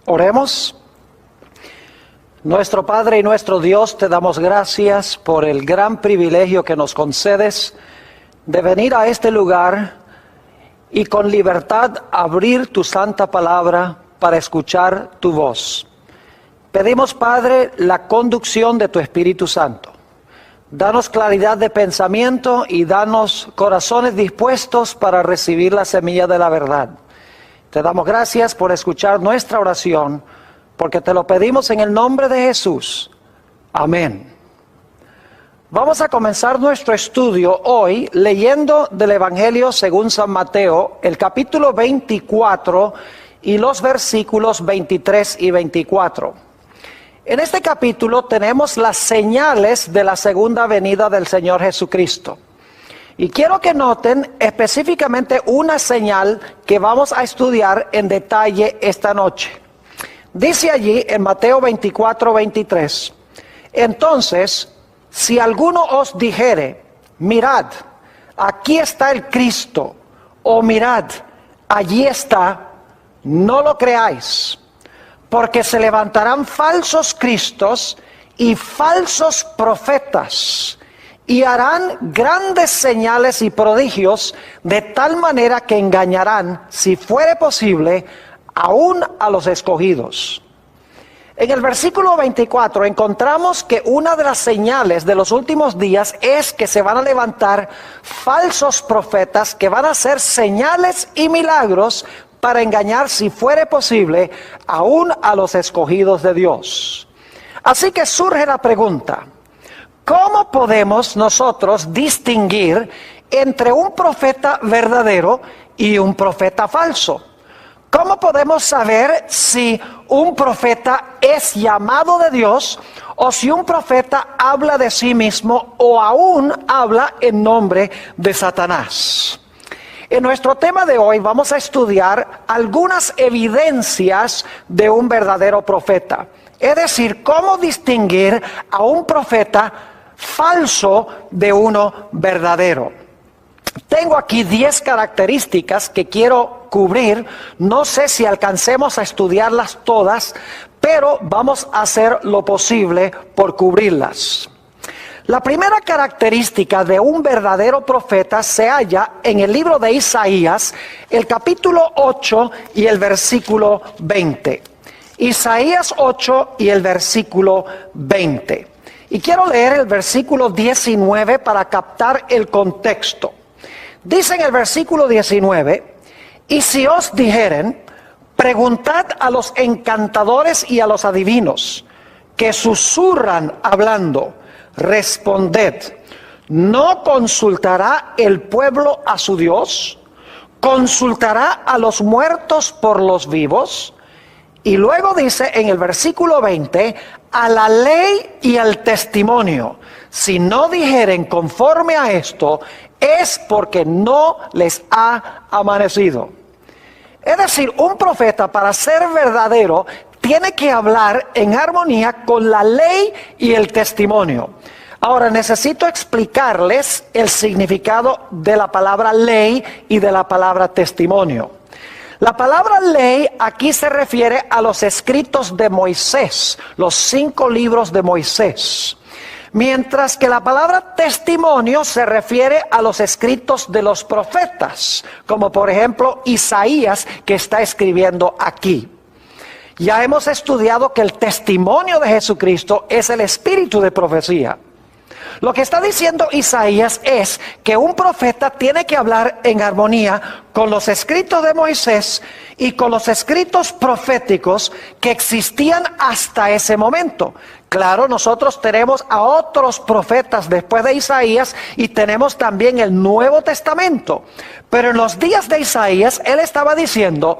Oremos. Nuestro Padre y nuestro Dios, te damos gracias por el gran privilegio que nos concedes de venir a este lugar y con libertad abrir tu santa palabra para escuchar tu voz. Pedimos, Padre, la conducción de tu Espíritu Santo. Danos claridad de pensamiento y danos corazones dispuestos para recibir la semilla de la verdad. Te damos gracias por escuchar nuestra oración, porque te lo pedimos en el nombre de Jesús. Amén. Vamos a comenzar nuestro estudio hoy leyendo del Evangelio según San Mateo, el capítulo 24 y los versículos 23 y 24. En este capítulo tenemos las señales de la segunda venida del Señor Jesucristo. Y quiero que noten específicamente una señal que vamos a estudiar en detalle esta noche. Dice allí en Mateo 24, 23, entonces, si alguno os dijere, mirad, aquí está el Cristo, o mirad, allí está, no lo creáis, porque se levantarán falsos cristos y falsos profetas, y harán grandes señales y prodigios, de tal manera que engañarán, si fuere posible, aún a los escogidos. En el versículo 24 encontramos que una de las señales de los últimos días es que se van a levantar falsos profetas que van a hacer señales y milagros para engañar, si fuere posible, aún a los escogidos de Dios. Así que surge la pregunta: ¿cómo podemos nosotros distinguir entre un profeta verdadero y un profeta falso? ¿Cómo podemos saber si un profeta es llamado de Dios o si un profeta habla de sí mismo o aún habla en nombre de Satanás? En nuestro tema de hoy vamos a estudiar algunas evidencias de un verdadero profeta. Es decir, cómo distinguir a un profeta falso de uno verdadero. Tengo aquí 10 características que quiero cubrir. No sé si alcancemos a estudiarlas todas, pero vamos a hacer lo posible por cubrirlas. La primera característica de un verdadero profeta se halla en el libro de Isaías, el capítulo 8 y el versículo 20. Isaías 8 y el versículo 20. Y quiero leer el versículo 19 para captar el contexto. Dice en el versículo 19, y si os dijeren, preguntad a los encantadores y a los adivinos, que susurran hablando, responded, ¿no consultará el pueblo a su Dios? ¿Consultará a los muertos por los vivos? Y luego dice en el versículo 20, a la ley y al testimonio, si no dijeren conforme a esto, es porque no les ha amanecido. Es decir, un profeta, para ser verdadero, tiene que hablar en armonía con la ley y el testimonio. Ahora, necesito explicarles el significado de la palabra ley y de la palabra testimonio. La palabra ley aquí se refiere a los escritos de Moisés, los 5 libros de Moisés. Mientras que la palabra testimonio se refiere a los escritos de los profetas, como por ejemplo Isaías, que está escribiendo aquí. Ya hemos estudiado que el testimonio de Jesucristo es el espíritu de profecía. Lo que está diciendo Isaías es que un profeta tiene que hablar en armonía con los escritos de Moisés y con los escritos proféticos que existían hasta ese momento. Claro, nosotros tenemos a otros profetas después de Isaías y tenemos también el Nuevo Testamento. Pero en los días de Isaías, él estaba diciendo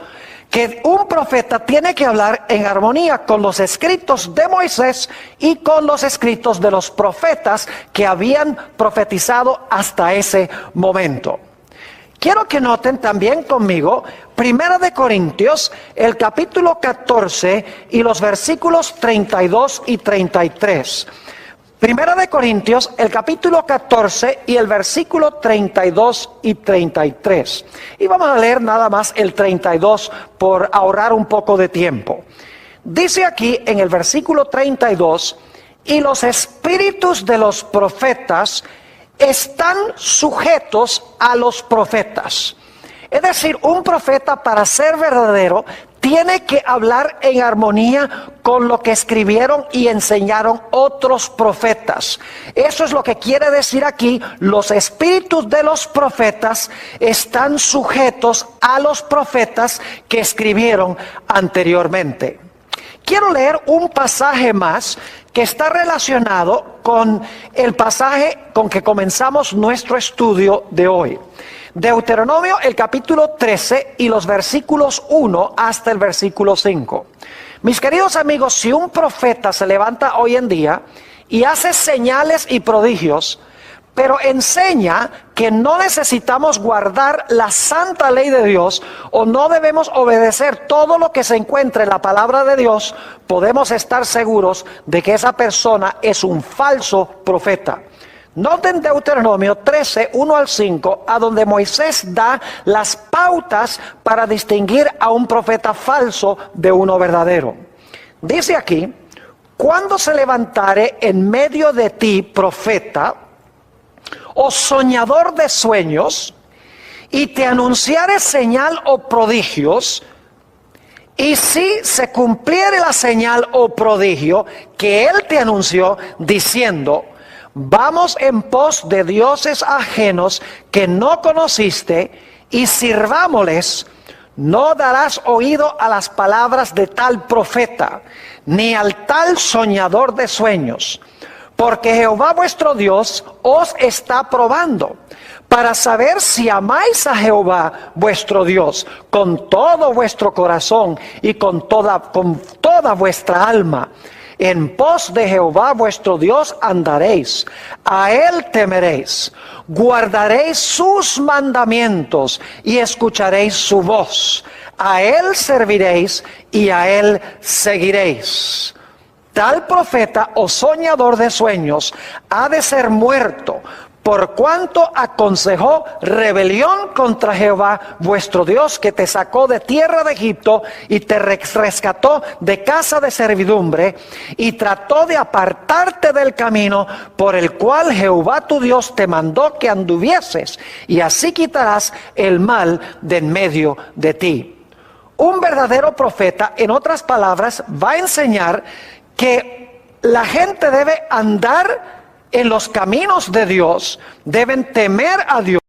que un profeta tiene que hablar en armonía con los escritos de Moisés y con los escritos de los profetas que habían profetizado hasta ese momento. Quiero que noten también conmigo Primera de Corintios, el capítulo 14 y los versículos 32 y 33. Primera de Corintios, el capítulo 14 y el versículo 32 y 33. Y vamos a leer nada más el 32 por ahorrar un poco de tiempo. Dice aquí en el versículo 32, y los espíritus de los profetas están sujetos a los profetas. Es decir, un profeta, para ser verdadero, tiene que hablar en armonía con lo que escribieron y enseñaron otros profetas. Eso es lo que quiere decir aquí: los espíritus de los profetas están sujetos a los profetas que escribieron anteriormente. Quiero leer un pasaje más que está relacionado con el pasaje con que comenzamos nuestro estudio de hoy. Deuteronomio, el capítulo 13 y los versículos 1 hasta el versículo 5. Mis queridos amigos, si un profeta se levanta hoy en día y hace señales y prodigios, pero enseña que no necesitamos guardar la santa ley de Dios o no debemos obedecer todo lo que se encuentra en la palabra de Dios, podemos estar seguros de que esa persona es un falso profeta. Noten Deuteronomio 13, 1 al 5, a donde Moisés da las pautas para distinguir a un profeta falso de uno verdadero. Dice aquí: cuando se levantare en medio de ti profeta o soñador de sueños, y te anunciare señal o prodigios, y si se cumpliere la señal o prodigio que él te anunció, diciendo: vamos en pos de dioses ajenos que no conociste, y sirvámosles, no darás oído a las palabras de tal profeta, ni al tal soñador de sueños. Porque Jehová vuestro Dios os está probando, para saber si amáis a Jehová vuestro Dios con todo vuestro corazón y con toda vuestra alma. En pos de Jehová vuestro Dios andaréis, a él temeréis, guardaréis sus mandamientos y escucharéis su voz. A él serviréis y a él seguiréis. Tal profeta o soñador de sueños ha de ser muerto, por cuanto aconsejó rebelión contra Jehová vuestro Dios, que te sacó de tierra de Egipto y te rescató de casa de servidumbre, y trató de apartarte del camino por el cual Jehová tu Dios te mandó que anduvieses, y así quitarás el mal de en medio de ti. Un verdadero profeta, en otras palabras, va a enseñar que la gente debe andar en los caminos de Dios, deben temer a Dios.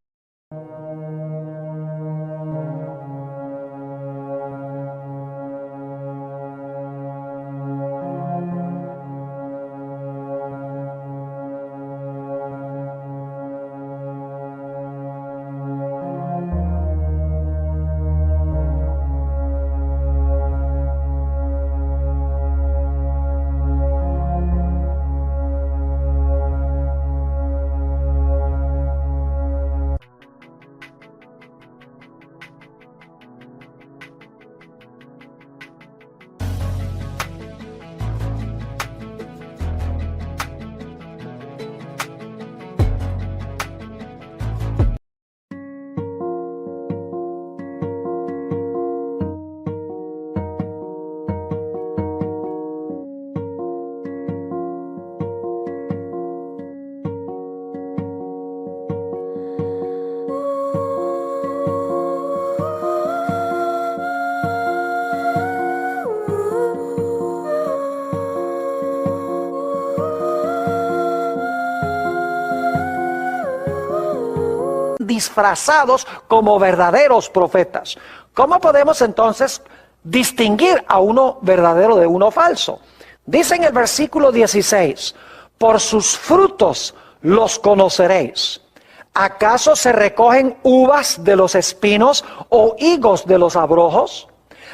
Disfrazados como verdaderos profetas. ¿Cómo podemos entonces distinguir a uno verdadero de uno falso? Dice en el versículo 16: por sus frutos los conoceréis. ¿Acaso se recogen uvas de los espinos o higos de los abrojos?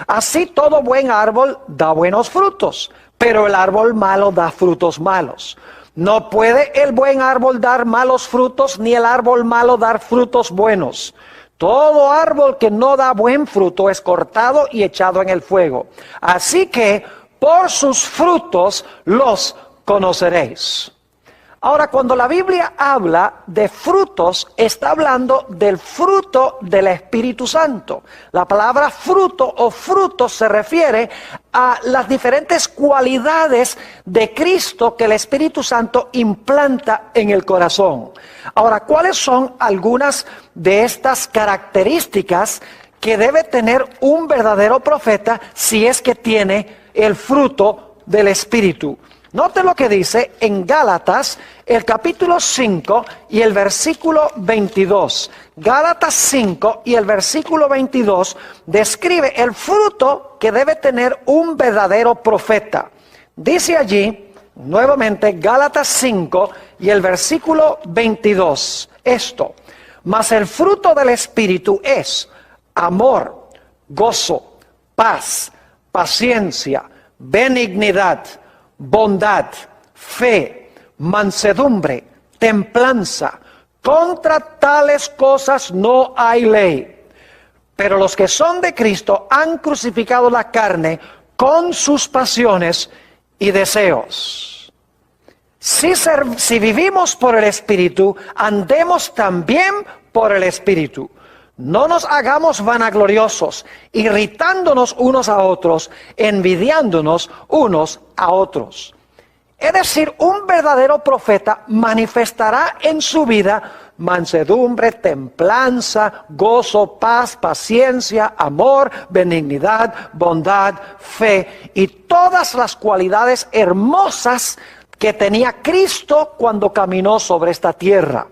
Así todo buen árbol da buenos frutos, pero el árbol malo da frutos malos. No puede el buen árbol dar malos frutos, ni el árbol malo dar frutos buenos. Todo árbol que no da buen fruto es cortado y echado en el fuego. Así que por sus frutos los conoceréis. Ahora, cuando la Biblia habla de frutos, está hablando del fruto del Espíritu Santo. La palabra fruto o fruto se refiere a las diferentes cualidades de Cristo que el Espíritu Santo implanta en el corazón. Ahora, ¿cuáles son algunas de estas características que debe tener un verdadero profeta si es que tiene el fruto del Espíritu? Note lo que dice en Gálatas, el capítulo 5 y el versículo 22. Gálatas 5 y el versículo 22 describe el fruto que debe tener un verdadero profeta. Dice allí, nuevamente, Gálatas 5 y el versículo 22, esto: mas el fruto del Espíritu es amor, gozo, paz, paciencia, benignidad, bondad, fe, mansedumbre, templanza. Contra tales cosas no hay ley. Pero los que son de Cristo han crucificado la carne con sus pasiones y deseos. Si vivimos por el Espíritu, andemos también por el Espíritu. No nos hagamos vanagloriosos, irritándonos unos a otros, envidiándonos unos a otros. Es decir, un verdadero profeta manifestará en su vida mansedumbre, templanza, gozo, paz, paciencia, amor, benignidad, bondad, fe y todas las cualidades hermosas que tenía Cristo cuando caminó sobre esta tierra.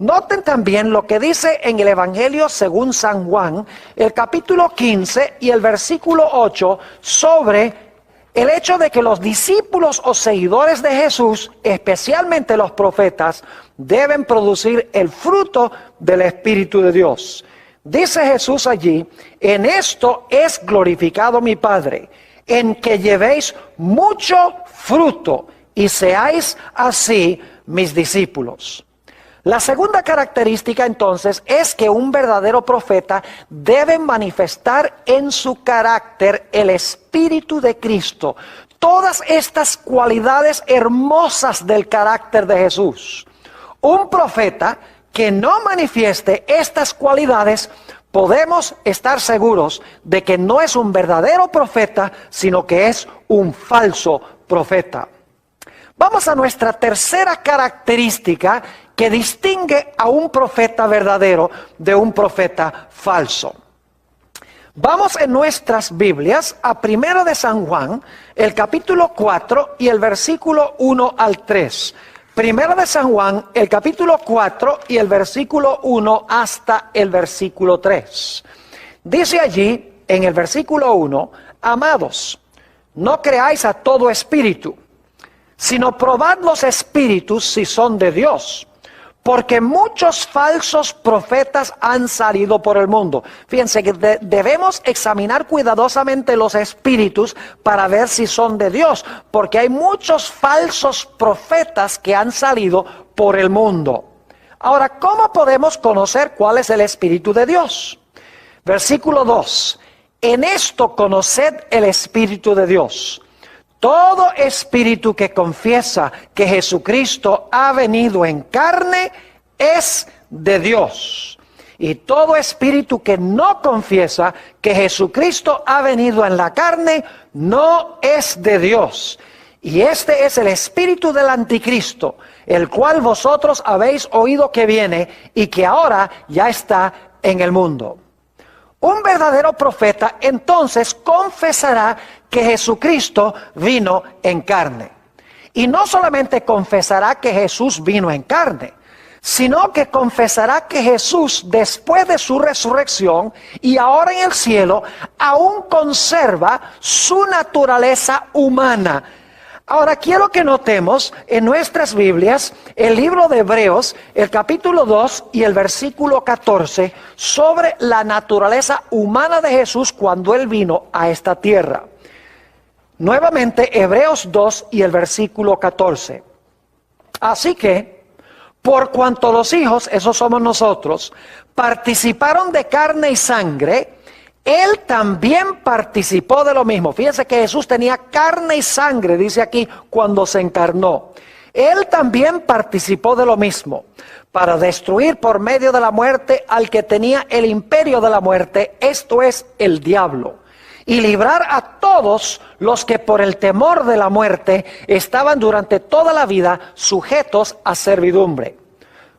Noten también lo que dice en el Evangelio según San Juan, el capítulo 15 y el versículo 8, sobre el hecho de que los discípulos o seguidores de Jesús, especialmente los profetas, deben producir el fruto del Espíritu de Dios. Dice Jesús allí: en esto es glorificado mi Padre, en que llevéis mucho fruto y seáis así mis discípulos. La segunda característica entonces es que un verdadero profeta debe manifestar en su carácter el Espíritu de Cristo. Todas estas cualidades hermosas del carácter de Jesús. Un profeta que no manifieste estas cualidades, podemos estar seguros de que no es un verdadero profeta, sino que es un falso profeta. Vamos a nuestra tercera característica que distingue a un profeta verdadero de un profeta falso. Vamos en nuestras Biblias a 1 de San Juan, el capítulo 4 y el versículo 1 al 3. 1 de San Juan, el capítulo 4 y el versículo 1 hasta el versículo 3. Dice allí en el versículo 1: amados, no creáis a todo espíritu, sino probad los espíritus si son de Dios, porque muchos falsos profetas han salido por el mundo. Fíjense que debemos examinar cuidadosamente los espíritus para ver si son de Dios, porque hay muchos falsos profetas que han salido por el mundo. Ahora, ¿cómo podemos conocer cuál es el Espíritu de Dios? Versículo 2: en esto conoced el Espíritu de Dios. Todo espíritu que confiesa que Jesucristo ha venido en carne es de Dios. Y todo espíritu que no confiesa que Jesucristo ha venido en la carne no es de Dios. Y este es el espíritu del anticristo, el cual vosotros habéis oído que viene y que ahora ya está en el mundo. Un verdadero profeta entonces confesará que Jesucristo vino en carne. Y no solamente confesará que Jesús vino en carne, sino que confesará que Jesús, después de su resurrección y ahora en el cielo, aún conserva su naturaleza humana. Ahora quiero que notemos en nuestras Biblias el libro de Hebreos, el capítulo 2 y el versículo 14, sobre la naturaleza humana de Jesús cuando Él vino a esta tierra. Nuevamente, Hebreos 2 y el versículo 14. Así que, por cuanto los hijos, esos somos nosotros, participaron de carne y sangre, Él también participó de lo mismo. Fíjense que Jesús tenía carne y sangre, dice aquí, cuando se encarnó. Él también participó de lo mismo, para destruir por medio de la muerte al que tenía el imperio de la muerte, esto es, el diablo, y librar a todos los que por el temor de la muerte estaban durante toda la vida sujetos a servidumbre.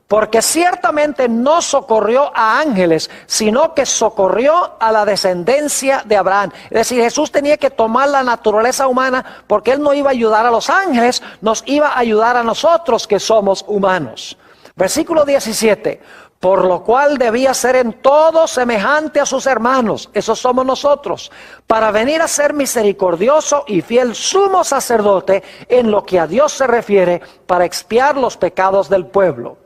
Porque ciertamente no socorrió a ángeles, sino que socorrió a la descendencia de Abraham. Es decir, Jesús tenía que tomar la naturaleza humana porque Él no iba a ayudar a los ángeles, nos iba a ayudar a nosotros que somos humanos. Versículo 17. Por lo cual debía ser en todo semejante a sus hermanos, esos somos nosotros, para venir a ser misericordioso y fiel sumo sacerdote en lo que a Dios se refiere, para expiar los pecados del pueblo.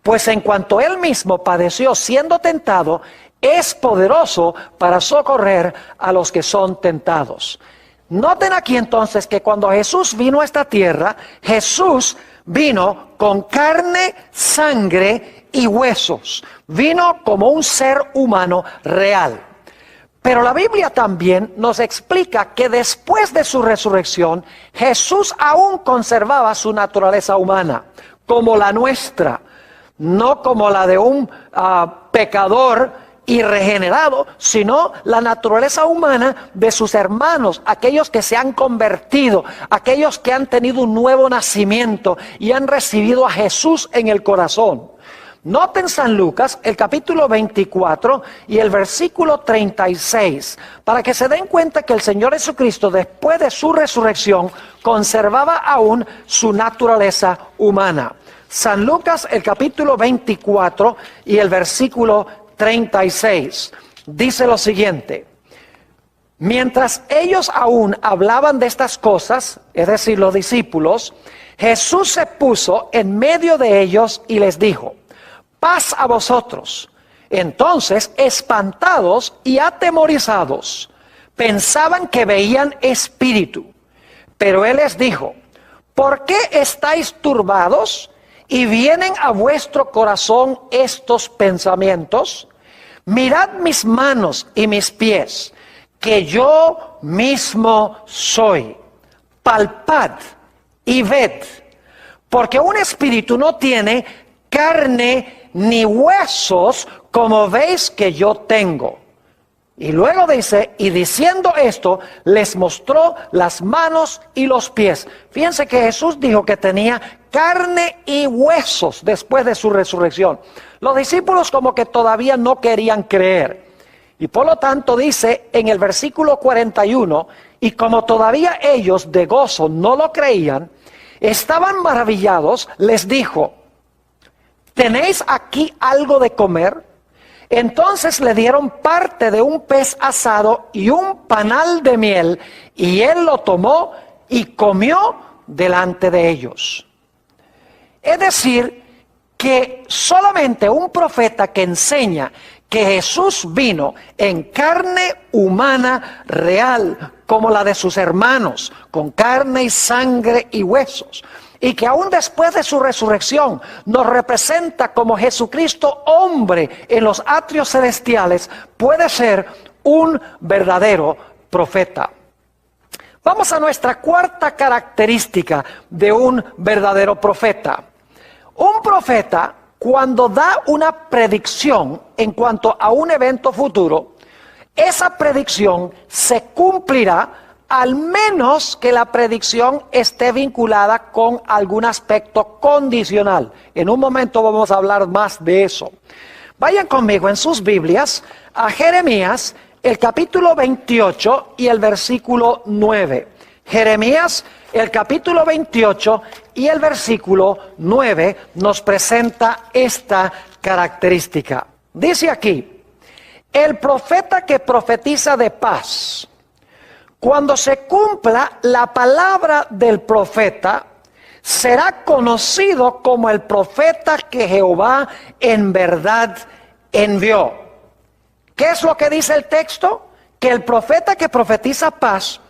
Pues en cuanto Él mismo padeció siendo tentado, es poderoso para socorrer a los que son tentados. Noten aquí entonces que cuando Jesús vino a esta tierra, Jesús vino con carne, sangre y huesos. Vino como un ser humano real. Pero la Biblia también nos explica que después de su resurrección, Jesús aún conservaba su naturaleza humana, como la nuestra. No como la de un pecador y regenerado, sino la naturaleza humana de sus hermanos, aquellos que se han convertido, aquellos que han tenido un nuevo nacimiento y han recibido a Jesús en el corazón. Noten San Lucas, el capítulo 24 y el versículo 36, para que se den cuenta que el Señor Jesucristo, después de su resurrección, conservaba aún su naturaleza humana. San Lucas, el capítulo 24 y el versículo 36, dice lo siguiente: mientras ellos aún hablaban de estas cosas, es decir, los discípulos, Jesús se puso en medio de ellos y les dijo: paz a vosotros. Entonces, espantados y atemorizados, pensaban que veían espíritu. Pero Él les dijo: ¿por qué estáis turbados y vienen a vuestro corazón estos pensamientos? Mirad mis manos y mis pies, que yo mismo soy. Palpad y ved, porque un espíritu no tiene carne ni huesos como veis que yo tengo. Y luego dice, y diciendo esto, les mostró las manos y los pies. Fíjense que Jesús dijo que tenía carne y huesos después de su resurrección. Los discípulos como que todavía no querían creer. Y por lo tanto dice en el versículo 41, y como todavía ellos de gozo no lo creían, estaban maravillados, les dijo: ¿tenéis aquí algo de comer? Entonces le dieron parte de un pez asado y un panal de miel, y él lo tomó y comió delante de ellos. Es decir, que solamente un profeta que enseña que Jesús vino en carne humana real, como la de sus hermanos, con carne y sangre y huesos, y que aún después de su resurrección nos representa como Jesucristo hombre en los atrios celestiales, puede ser un verdadero profeta. Vamos a nuestra cuarta característica de un verdadero profeta. Un profeta, cuando da una predicción en cuanto a un evento futuro, esa predicción se cumplirá al menos que la predicción esté vinculada con algún aspecto condicional. En un momento vamos a hablar más de eso. Vayan conmigo en sus Biblias a Jeremías, el capítulo 28 y el versículo 9. Jeremías, el capítulo 28 y el versículo 9 nos presenta esta característica. Dice aquí: el profeta que profetiza de paz, cuando se cumpla la palabra del profeta, será conocido como el profeta que Jehová en verdad envió. ¿Qué es lo que dice el texto? Que el profeta que profetiza paz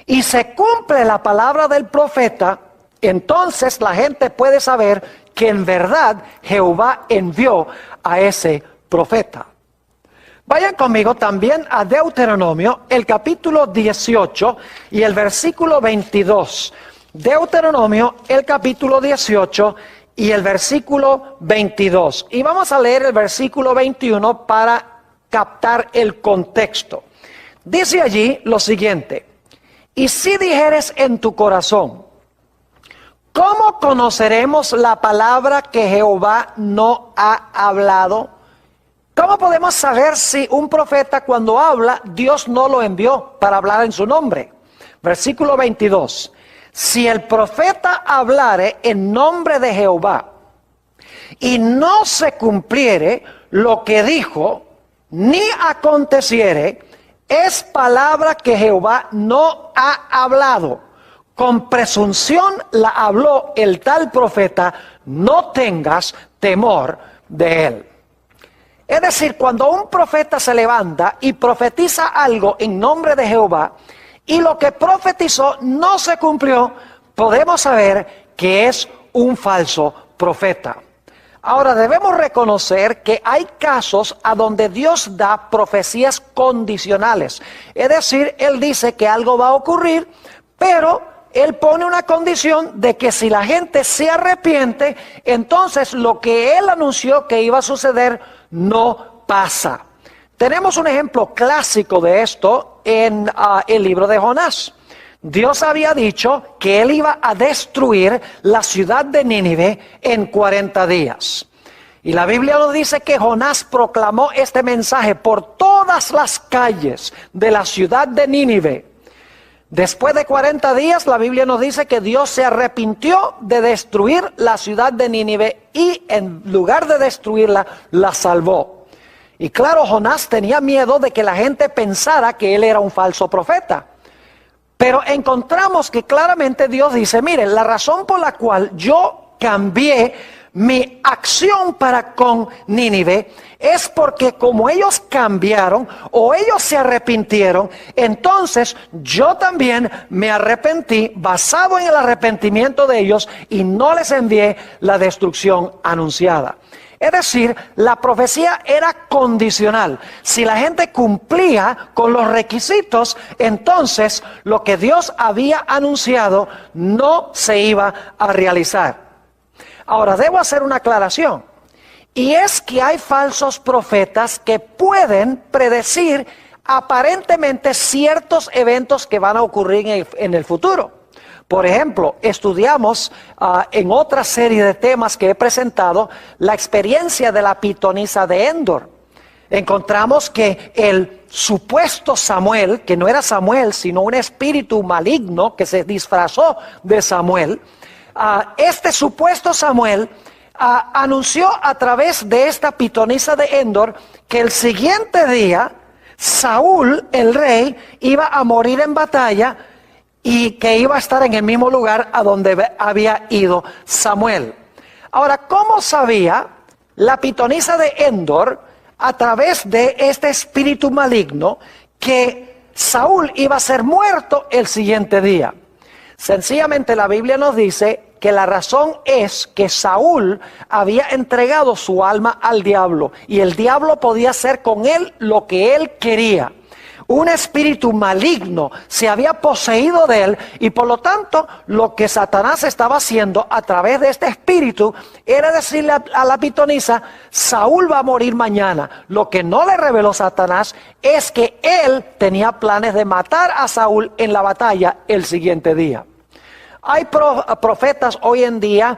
y se cumple la palabra del profeta, entonces la gente puede saber que en verdad Jehová envió a ese profeta. Vayan conmigo también a Deuteronomio, el capítulo 18 y el versículo 22. Deuteronomio, el capítulo 18 y el versículo 22. Y vamos a leer el versículo 21 para captar el contexto. Dice allí lo siguiente: y si dijeres en tu corazón, ¿cómo conoceremos la palabra que Jehová no ha hablado? ¿Cómo podemos saber si un profeta cuando habla, Dios no lo envió para hablar en su nombre? Versículo 22. Si el profeta hablare en nombre de Jehová y no se cumpliere lo que dijo, ni aconteciere, es palabra que Jehová no ha hablado. Con presunción la habló el tal profeta, no tengas temor de él. Es decir, cuando un profeta se levanta y profetiza algo en nombre de Jehová, y lo que profetizó no se cumplió, podemos saber que es un falso profeta. Ahora, debemos reconocer que hay casos a donde Dios da profecías condicionales. Es decir, Él dice que algo va a ocurrir, pero Él pone una condición de que si la gente se arrepiente, entonces lo que Él anunció que iba a suceder no pasa. Tenemos un ejemplo clásico de esto en el libro de Jonás. Dios había dicho que Él iba a destruir la ciudad de Nínive en 40 días. Y la Biblia nos dice que Jonás proclamó este mensaje por todas las calles de la ciudad de Nínive. Después de 40 días, la Biblia nos dice que Dios se arrepintió de destruir la ciudad de Nínive y en lugar de destruirla, la salvó. Y claro, Jonás tenía miedo de que la gente pensara que él era un falso profeta. Pero encontramos que claramente Dios dice, miren, la razón por la cual yo cambié mi acción para con Nínive es porque como ellos cambiaron o ellos se arrepintieron, entonces yo también me arrepentí basado en el arrepentimiento de ellos y no les envié la destrucción anunciada. Es decir, la profecía era condicional. Si la gente cumplía con los requisitos, entonces lo que Dios había anunciado no se iba a realizar. Ahora, debo hacer una aclaración. Y es que hay falsos profetas que pueden predecir aparentemente ciertos eventos que van a ocurrir en el futuro. Por ejemplo, estudiamos en otra serie de temas que he presentado la experiencia de la pitonisa de Endor. Encontramos que el supuesto Samuel, que no era Samuel, sino un espíritu maligno que se disfrazó de Samuel, este supuesto Samuel anunció a través de esta pitonisa de Endor que el siguiente día Saúl, el rey, iba a morir en batalla y que iba a estar en el mismo lugar a donde había ido Samuel. Ahora, ¿cómo sabía la pitonisa de Endor a través de este espíritu maligno que Saúl iba a ser muerto el siguiente día? Sencillamente la Biblia nos dice que la razón es que Saúl había entregado su alma al diablo y el diablo podía hacer con él lo que él quería. Un espíritu maligno se había poseído de él y por lo tanto lo que Satanás estaba haciendo a través de este espíritu era decirle a la pitonisa, Saúl va a morir mañana. Lo que no le reveló Satanás es que él tenía planes de matar a Saúl en la batalla el siguiente día. Hay profetas hoy en día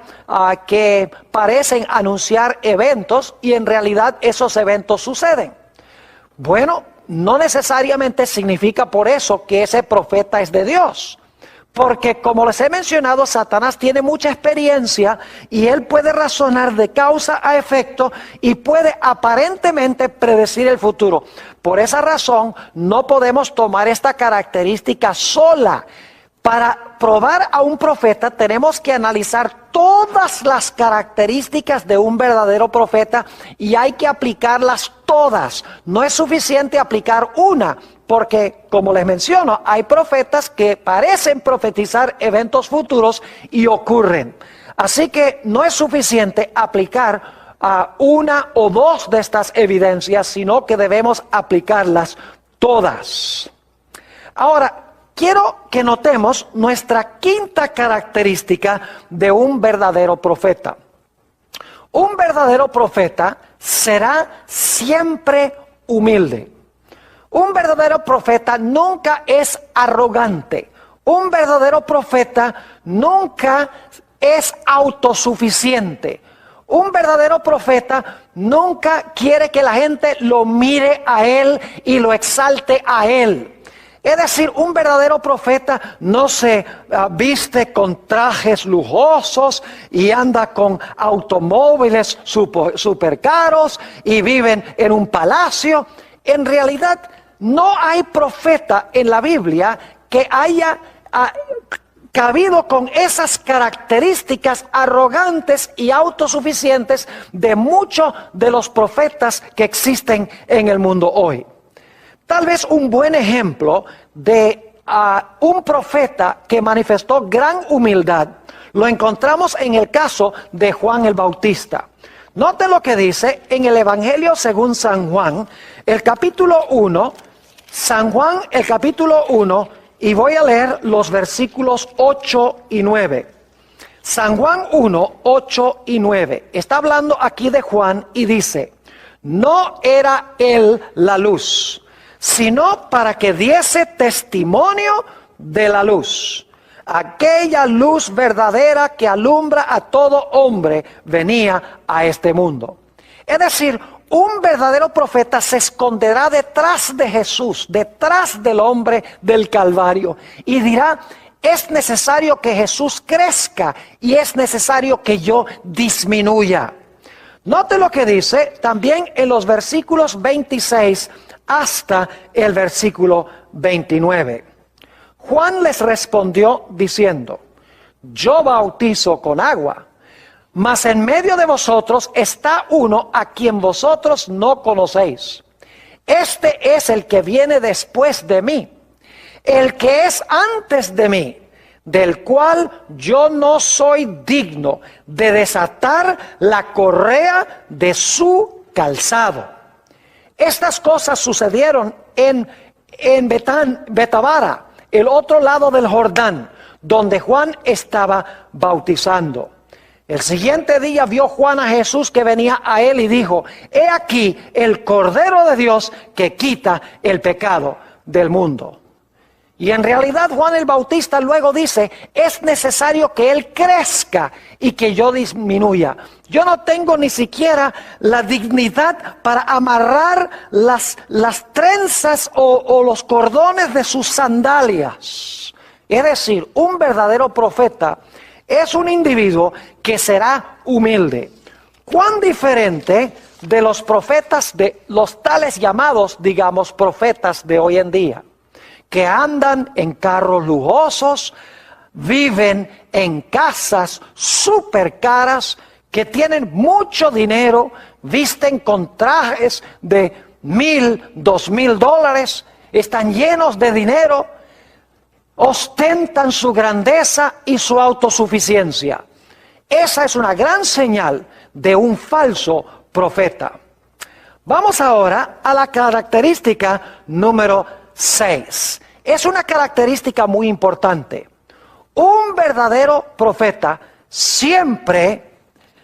que parecen anunciar eventos y en realidad esos eventos suceden. Bueno, no necesariamente significa por eso que ese profeta es de Dios. Porque como les he mencionado, Satanás tiene mucha experiencia y él puede razonar de causa a efecto y puede aparentemente predecir el futuro. Por esa razón no podemos tomar esta característica sola. Para probar a un profeta tenemos que analizar todas las características de un verdadero profeta y hay que aplicarlas todas. No es suficiente aplicar una, porque como les menciono, hay profetas que parecen profetizar eventos futuros y ocurren. Así que no es suficiente aplicar una o dos de estas evidencias, sino que debemos aplicarlas todas. Ahora, quiero que notemos nuestra quinta característica de un verdadero profeta. Un verdadero profeta será siempre humilde. Un verdadero profeta nunca es arrogante. Un verdadero profeta nunca es autosuficiente. Un verdadero profeta nunca quiere que la gente lo mire a él y lo exalte a él. Es decir, un verdadero profeta no se viste con trajes lujosos y anda con automóviles super caros y viven en un palacio. En realidad, no hay profeta en la Biblia que haya cabido con esas características arrogantes y autosuficientes de muchos de los profetas que existen en el mundo hoy. Tal vez un buen ejemplo de un profeta que manifestó gran humildad lo encontramos en el caso de Juan el Bautista. Note lo que dice en el Evangelio según San Juan, el capítulo 1, San Juan el capítulo 1, y voy a leer los versículos 8 y 9. San Juan 1, 8 y 9. Está hablando aquí de Juan y dice, no era él la luz, sino para que diese testimonio de la luz. Aquella luz verdadera que alumbra a todo hombre venía a este mundo. Es decir, un verdadero profeta se esconderá detrás de Jesús, detrás del hombre del Calvario, y dirá, es necesario que Jesús crezca y es necesario que yo disminuya. Note lo que dice también en los versículos 26 hasta el versículo 29. Juan les respondió diciendo, yo bautizo con agua, mas en medio de vosotros está uno a quien vosotros no conocéis. Este es el que viene después de mí, el que es antes de mí, del cual yo no soy digno de desatar la correa de su calzado. Estas cosas sucedieron en Betabara, el otro lado del Jordán, donde Juan estaba bautizando. El siguiente día vio Juan a Jesús que venía a él y dijo, he aquí el Cordero de Dios que quita el pecado del mundo. Y en realidad Juan el Bautista luego dice, es necesario que él crezca y que yo disminuya. Yo no tengo ni siquiera la dignidad para amarrar las trenzas o los cordones de sus sandalias. Es decir, un verdadero profeta es un individuo que será humilde. ¿Cuán diferente de los profetas, de los tales llamados, digamos, profetas de hoy en día? Que andan en carros lujosos, viven en casas súper caras, que tienen mucho dinero, visten con trajes de $1,000, $2,000, están llenos de dinero, ostentan su grandeza y su autosuficiencia. Esa es una gran señal de un falso profeta. Vamos ahora a la característica número 6. Es una característica muy importante. Un verdadero profeta siempre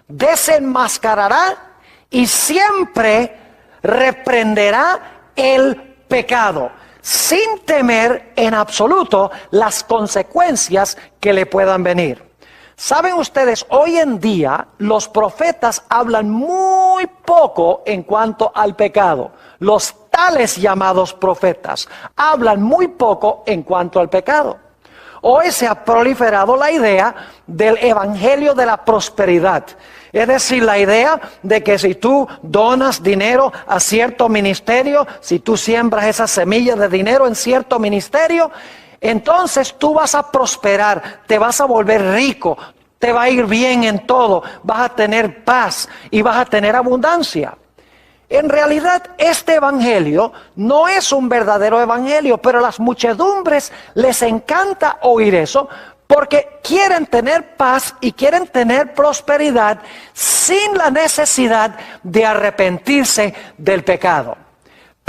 desenmascarará y siempre reprenderá el pecado, sin temer en absoluto las consecuencias que le puedan venir. Saben ustedes, hoy en día los profetas hablan muy poco en cuanto al pecado. Los tales llamados profetas hablan muy poco en cuanto al pecado. Hoy se ha proliferado la idea del evangelio de la prosperidad. Es decir, la idea de que si tú donas dinero a cierto ministerio, si tú siembras esa semilla de dinero en cierto ministerio, entonces tú vas a prosperar, te vas a volver rico, te va a ir bien en todo, vas a tener paz y vas a tener abundancia. En realidad, este evangelio no es un verdadero evangelio, pero a las muchedumbres les encanta oír eso, porque quieren tener paz y quieren tener prosperidad sin la necesidad de arrepentirse del pecado.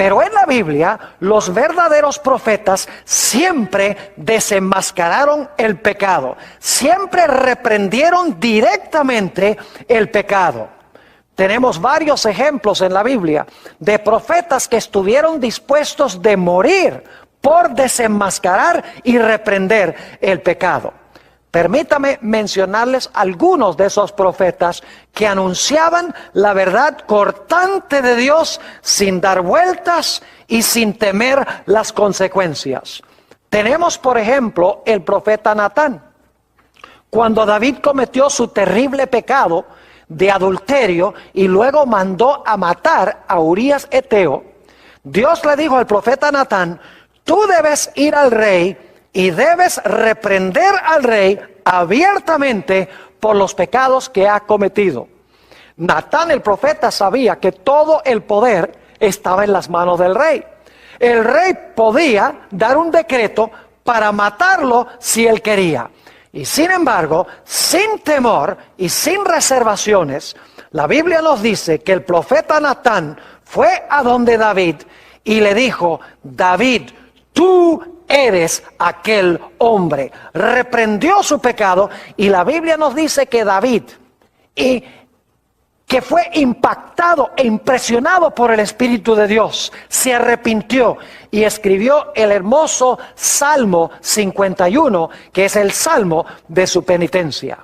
Pero en la Biblia, los verdaderos profetas siempre desenmascararon el pecado, siempre reprendieron directamente el pecado. Tenemos varios ejemplos en la Biblia de profetas que estuvieron dispuestos de morir por desenmascarar y reprender el pecado. Permítame mencionarles algunos de esos profetas que anunciaban la verdad cortante de Dios sin dar vueltas y sin temer las consecuencias. Tenemos, por ejemplo, el profeta Natán. Cuando David cometió su terrible pecado de adulterio y luego mandó a matar a Urías Eteo, Dios le dijo al profeta Natán: tú debes ir al rey y debes reprender al rey abiertamente por los pecados que ha cometido. Natán el profeta sabía que todo el poder estaba en las manos del rey. El rey podía dar un decreto para matarlo si él quería. Y sin embargo, sin temor y sin reservaciones, la Biblia nos dice que el profeta Natán fue a donde David y le dijo: David, tú eres aquel hombre. Reprendió su pecado, y la Biblia nos dice que David, que fue impactado e impresionado por el Espíritu de Dios, se arrepintió y escribió el hermoso Salmo 51, que es el salmo de su penitencia.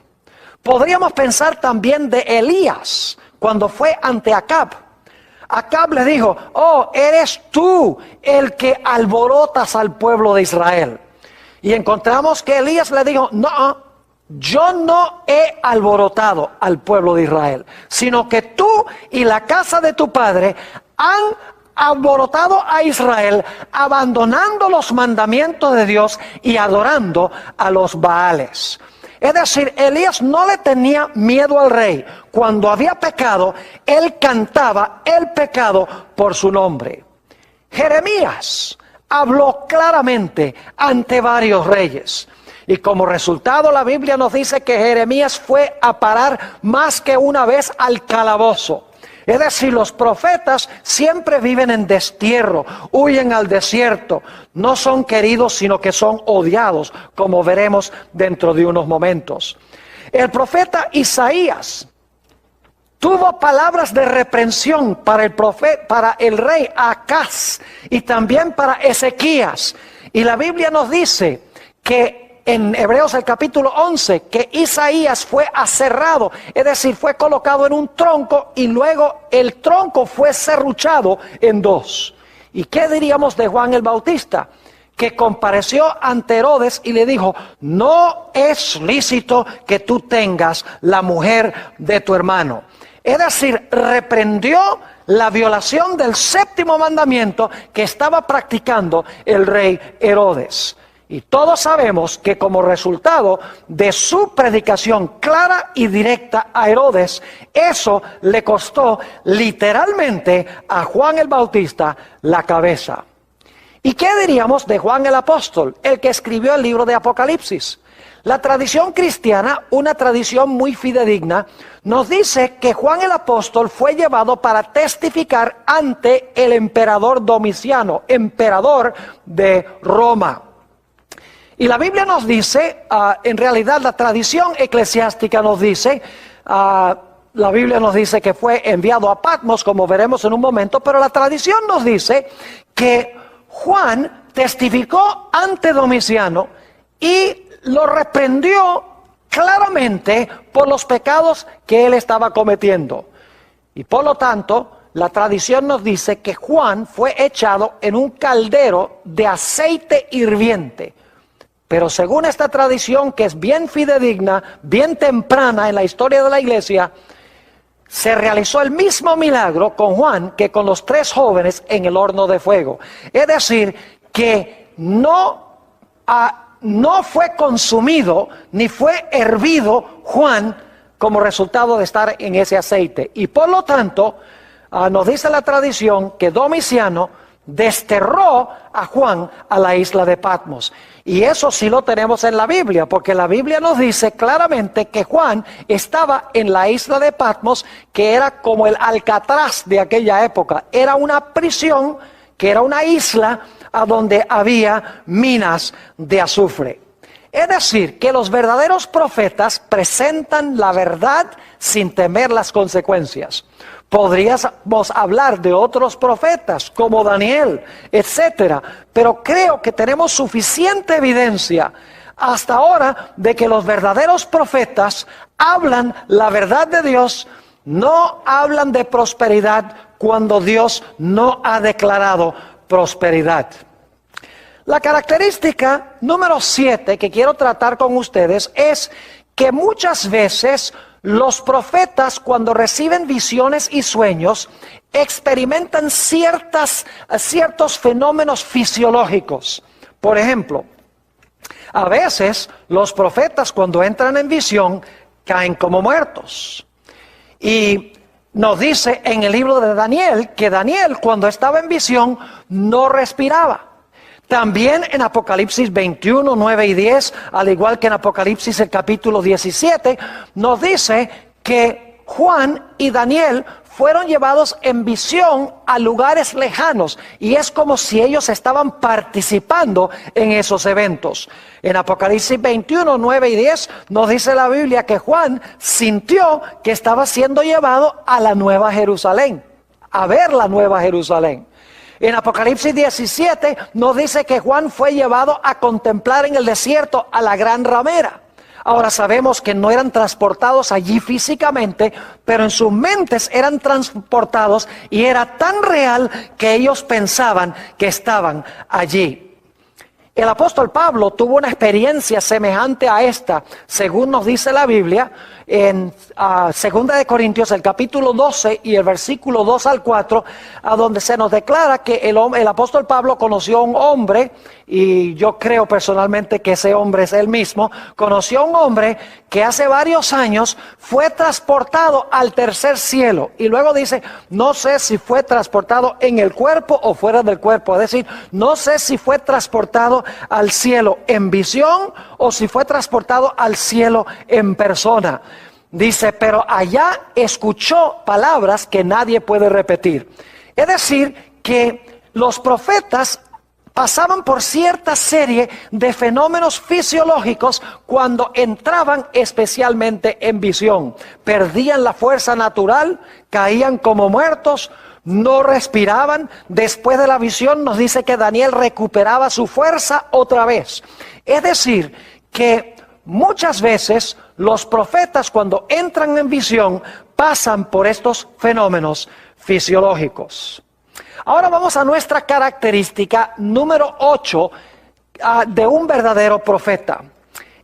Podríamos pensar también de Elías, cuando fue ante Acab. Acab le dijo: oh, eres tú el que alborotas al pueblo de Israel. Y encontramos que Elías le dijo: no, yo no he alborotado al pueblo de Israel, sino que tú y la casa de tu padre han alborotado a Israel, abandonando los mandamientos de Dios y adorando a los Baales. Es decir, Elías no le tenía miedo al rey. Cuando había pecado, él cantaba el pecado por su nombre. Jeremías habló claramente ante varios reyes. Y como resultado, la Biblia nos dice que Jeremías fue a parar más que una vez al calabozo. Es decir, los profetas siempre viven en destierro, huyen al desierto, no son queridos sino que son odiados, como veremos dentro de unos momentos. El profeta Isaías tuvo palabras de reprensión para el rey Acaz y también para Ezequías. Y la Biblia nos dice que en Hebreos el capítulo 11, que Isaías fue aserrado, es decir, fue colocado en un tronco y luego el tronco fue serruchado en dos. ¿Y qué diríamos de Juan el Bautista? Que compareció ante Herodes y le dijo: no es lícito que tú tengas la mujer de tu hermano. Es decir, reprendió la violación del séptimo mandamiento que estaba practicando el rey Herodes. Y todos sabemos que como resultado de su predicación clara y directa a Herodes, eso le costó literalmente a Juan el Bautista la cabeza. ¿Y qué diríamos de Juan el Apóstol, el que escribió el libro de Apocalipsis? La tradición cristiana, una tradición muy fidedigna, nos dice que Juan el Apóstol fue llevado para testificar ante el emperador Domiciano, emperador de Roma. Y la Biblia nos dice, en realidad la tradición eclesiástica nos dice, la Biblia nos dice que fue enviado a Patmos, como veremos en un momento, pero la tradición nos dice que Juan testificó ante Domiciano y lo reprendió claramente por los pecados que él estaba cometiendo. Y por lo tanto, la tradición nos dice que Juan fue echado en un caldero de aceite hirviente. Pero según esta tradición, que es bien fidedigna, bien temprana en la historia de la iglesia, se realizó el mismo milagro con Juan que con los 3 jóvenes en el horno de fuego. Es decir, que no fue consumido ni fue hervido Juan como resultado de estar en ese aceite. Y por lo tanto, nos dice la tradición que Domiciano desterró a Juan a la isla de Patmos. Y eso sí lo tenemos en la Biblia, porque la Biblia nos dice claramente que Juan estaba en la isla de Patmos, que era como el Alcatraz de aquella época. Era una prisión que era una isla a donde había minas de azufre. Es decir, que los verdaderos profetas presentan la verdad sin temer las consecuencias. Podríamos hablar de otros profetas como Daniel, etcétera, pero creo que tenemos suficiente evidencia hasta ahora de que los verdaderos profetas hablan la verdad de Dios, no hablan de prosperidad cuando Dios no ha declarado prosperidad. La característica número 7 que quiero tratar con ustedes es que muchas veces los profetas, cuando reciben visiones y sueños, experimentan ciertos fenómenos fisiológicos. Por ejemplo, a veces los profetas, cuando entran en visión, caen como muertos. Y nos dice en el libro de Daniel que Daniel, cuando estaba en visión, no respiraba. También en Apocalipsis 21, 9 y 10, al igual que en Apocalipsis el capítulo 17, nos dice que Juan y Daniel fueron llevados en visión a lugares lejanos, y es como si ellos estaban participando en esos eventos. En Apocalipsis 21, 9 y 10 nos dice la Biblia que Juan sintió que estaba siendo llevado a la Nueva Jerusalén, a ver la Nueva Jerusalén. En Apocalipsis 17 nos dice que Juan fue llevado a contemplar en el desierto a la gran ramera. Ahora sabemos que no eran transportados allí físicamente, pero en sus mentes eran transportados, y era tan real que ellos pensaban que estaban allí. El apóstol Pablo tuvo una experiencia semejante a esta, según nos dice la Biblia, en 2 de Corintios, el capítulo 12 y el versículo 2 al 4, a donde se nos declara que el apóstol Pablo conoció a un hombre, y yo creo personalmente que ese hombre es él mismo. Conoció a un hombre que hace varios años fue transportado al tercer cielo, y luego dice, no sé si fue transportado en el cuerpo o fuera del cuerpo, es decir, no sé si fue transportado al cielo en visión o si fue transportado al cielo en persona. Dice, pero allá escuchó palabras que nadie puede repetir. Es decir, que los profetas pasaban por cierta serie de fenómenos fisiológicos cuando entraban especialmente en visión. Perdían la fuerza natural, caían como muertos, no respiraban. Después de la visión nos dice que Daniel recuperaba su fuerza otra vez. Es decir, que muchas veces los profetas, cuando entran en visión, pasan por estos fenómenos fisiológicos. Ahora vamos a nuestra característica número 8 de un verdadero profeta.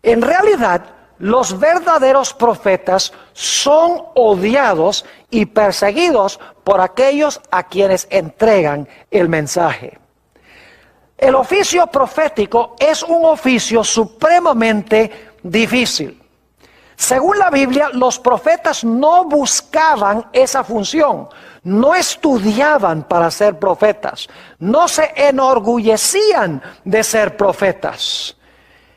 En realidad, los verdaderos profetas son odiados y perseguidos por aquellos a quienes entregan el mensaje. El oficio profético es un oficio supremamente difícil. Según la Biblia, los profetas no buscaban esa función, no estudiaban para ser profetas, no se enorgullecían de ser profetas.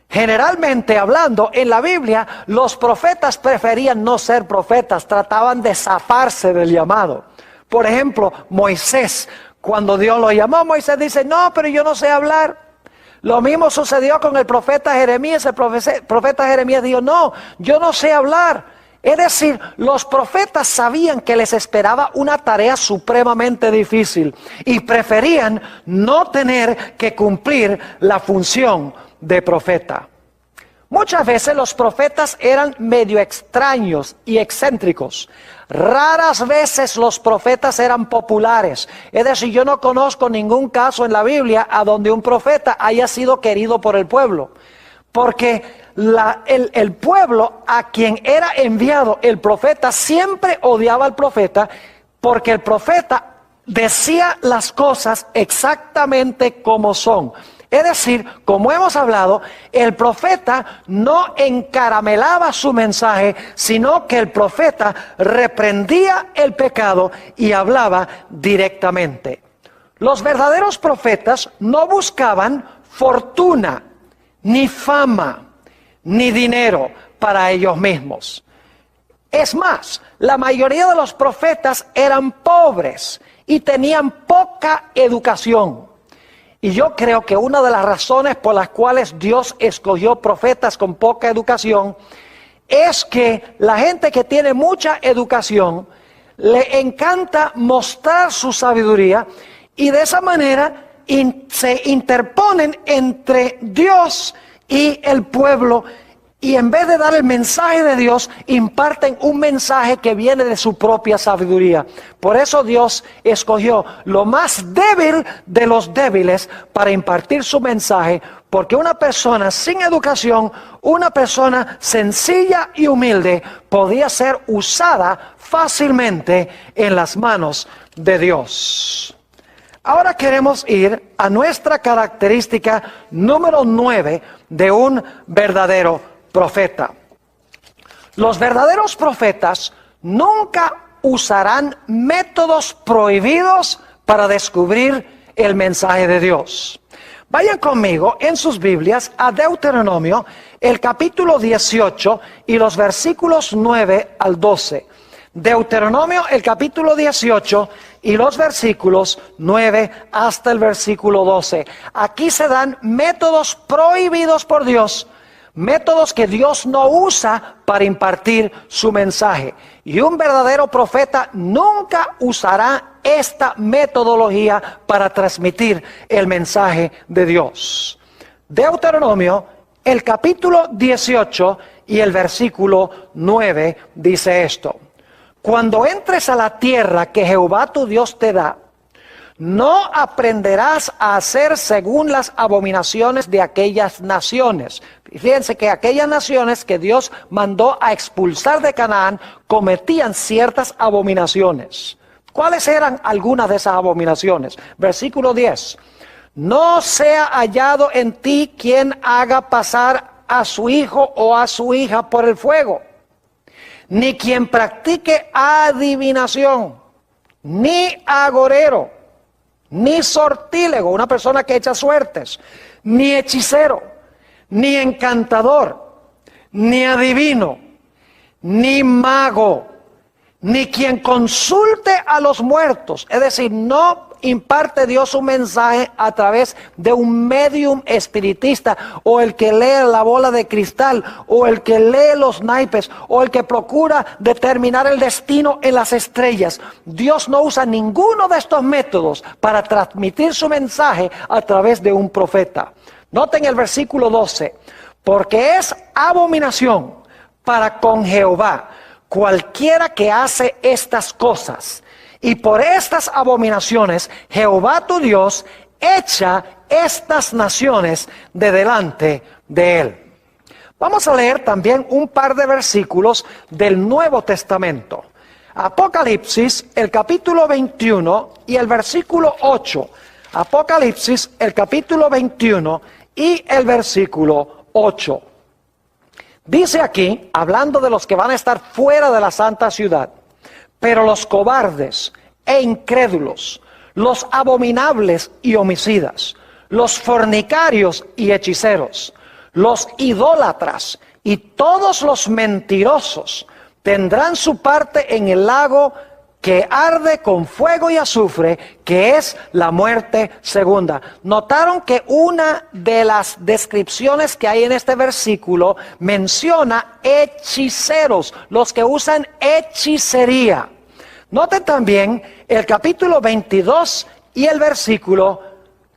Generalmente hablando, en la Biblia, los profetas preferían no ser profetas, trataban de zafarse del llamado. Por ejemplo, Moisés, cuando Dios lo llamó, Moisés dice, no, pero yo no sé hablar. Lo mismo sucedió con el profeta Jeremías. El profeta Jeremías dijo, no, yo no sé hablar. Es decir, los profetas sabían que les esperaba una tarea supremamente difícil y preferían no tener que cumplir la función de profeta. Muchas veces los profetas eran medio extraños y excéntricos. Raras veces los profetas eran populares. Es decir, yo no conozco ningún caso en la Biblia a donde un profeta haya sido querido por el pueblo. Porque el pueblo a quien era enviado el profeta siempre odiaba al profeta, porque el profeta decía las cosas exactamente como son. Es decir, como hemos hablado, el profeta no encaramelaba su mensaje, sino que el profeta reprendía el pecado y hablaba directamente. Los verdaderos profetas no buscaban fortuna, ni fama, ni dinero para ellos mismos. Es más, la mayoría de los profetas eran pobres y tenían poca educación. Y yo creo que una de las razones por las cuales Dios escogió profetas con poca educación es que la gente que tiene mucha educación le encanta mostrar su sabiduría y de esa manera se interponen entre Dios y el pueblo, y en vez de dar el mensaje de Dios, imparten un mensaje que viene de su propia sabiduría. Por eso Dios escogió lo más débil de los débiles para impartir su mensaje, porque una persona sin educación, una persona sencilla y humilde, podía ser usada fácilmente en las manos de Dios. Ahora queremos ir a nuestra característica número 9 de un verdadero profeta. Los verdaderos profetas nunca usarán métodos prohibidos para descubrir el mensaje de Dios. Vayan conmigo en sus Biblias a Deuteronomio, el capítulo 18 y los versículos 9 al 12. Deuteronomio, el capítulo 18 y los versículos 9 hasta el versículo 12. Aquí se dan métodos prohibidos por Dios, métodos que Dios no usa para impartir su mensaje. Y un verdadero profeta nunca usará esta metodología para transmitir el mensaje de Dios. Deuteronomio, el capítulo 18 y el versículo 9 dice esto: Cuando entres a la tierra que Jehová tu Dios te da, no aprenderás a hacer según las abominaciones de aquellas naciones. Fíjense que aquellas naciones que Dios mandó a expulsar de Canaán cometían ciertas abominaciones. ¿Cuáles eran algunas de esas abominaciones? Versículo 10. No sea hallado en ti quien haga pasar a su hijo o a su hija por el fuego, ni quien practique adivinación, ni agorero, ni sortílego, una persona que echa suertes, ni hechicero, ni encantador, ni adivino, ni mago, ni quien consulte a los muertos. Es decir, no imparte Dios un mensaje a través de un medium espiritista, o el que lee la bola de cristal, o el que lee los naipes, o el que procura determinar el destino en las estrellas. Dios no usa ninguno de estos métodos para transmitir su mensaje a través de un profeta. Noten el versículo 12: porque es abominación para con Jehová cualquiera que hace estas cosas, y por estas abominaciones Jehová tu Dios echa estas naciones de delante de él. Vamos a leer también un par de versículos del Nuevo Testamento. Apocalipsis, el capítulo 21 y el versículo 8. Apocalipsis, el capítulo 21 y el versículo 8. Dice aquí, hablando de los que van a estar fuera de la santa ciudad: pero los cobardes e incrédulos, los abominables y homicidas, los fornicarios y hechiceros, los idólatras y todos los mentirosos tendrán su parte en el lago que arde con fuego y azufre, que es la muerte segunda. Notaron que una de las descripciones que hay en este versículo menciona hechiceros, los que usan hechicería. Noten también el capítulo 22 y el versículo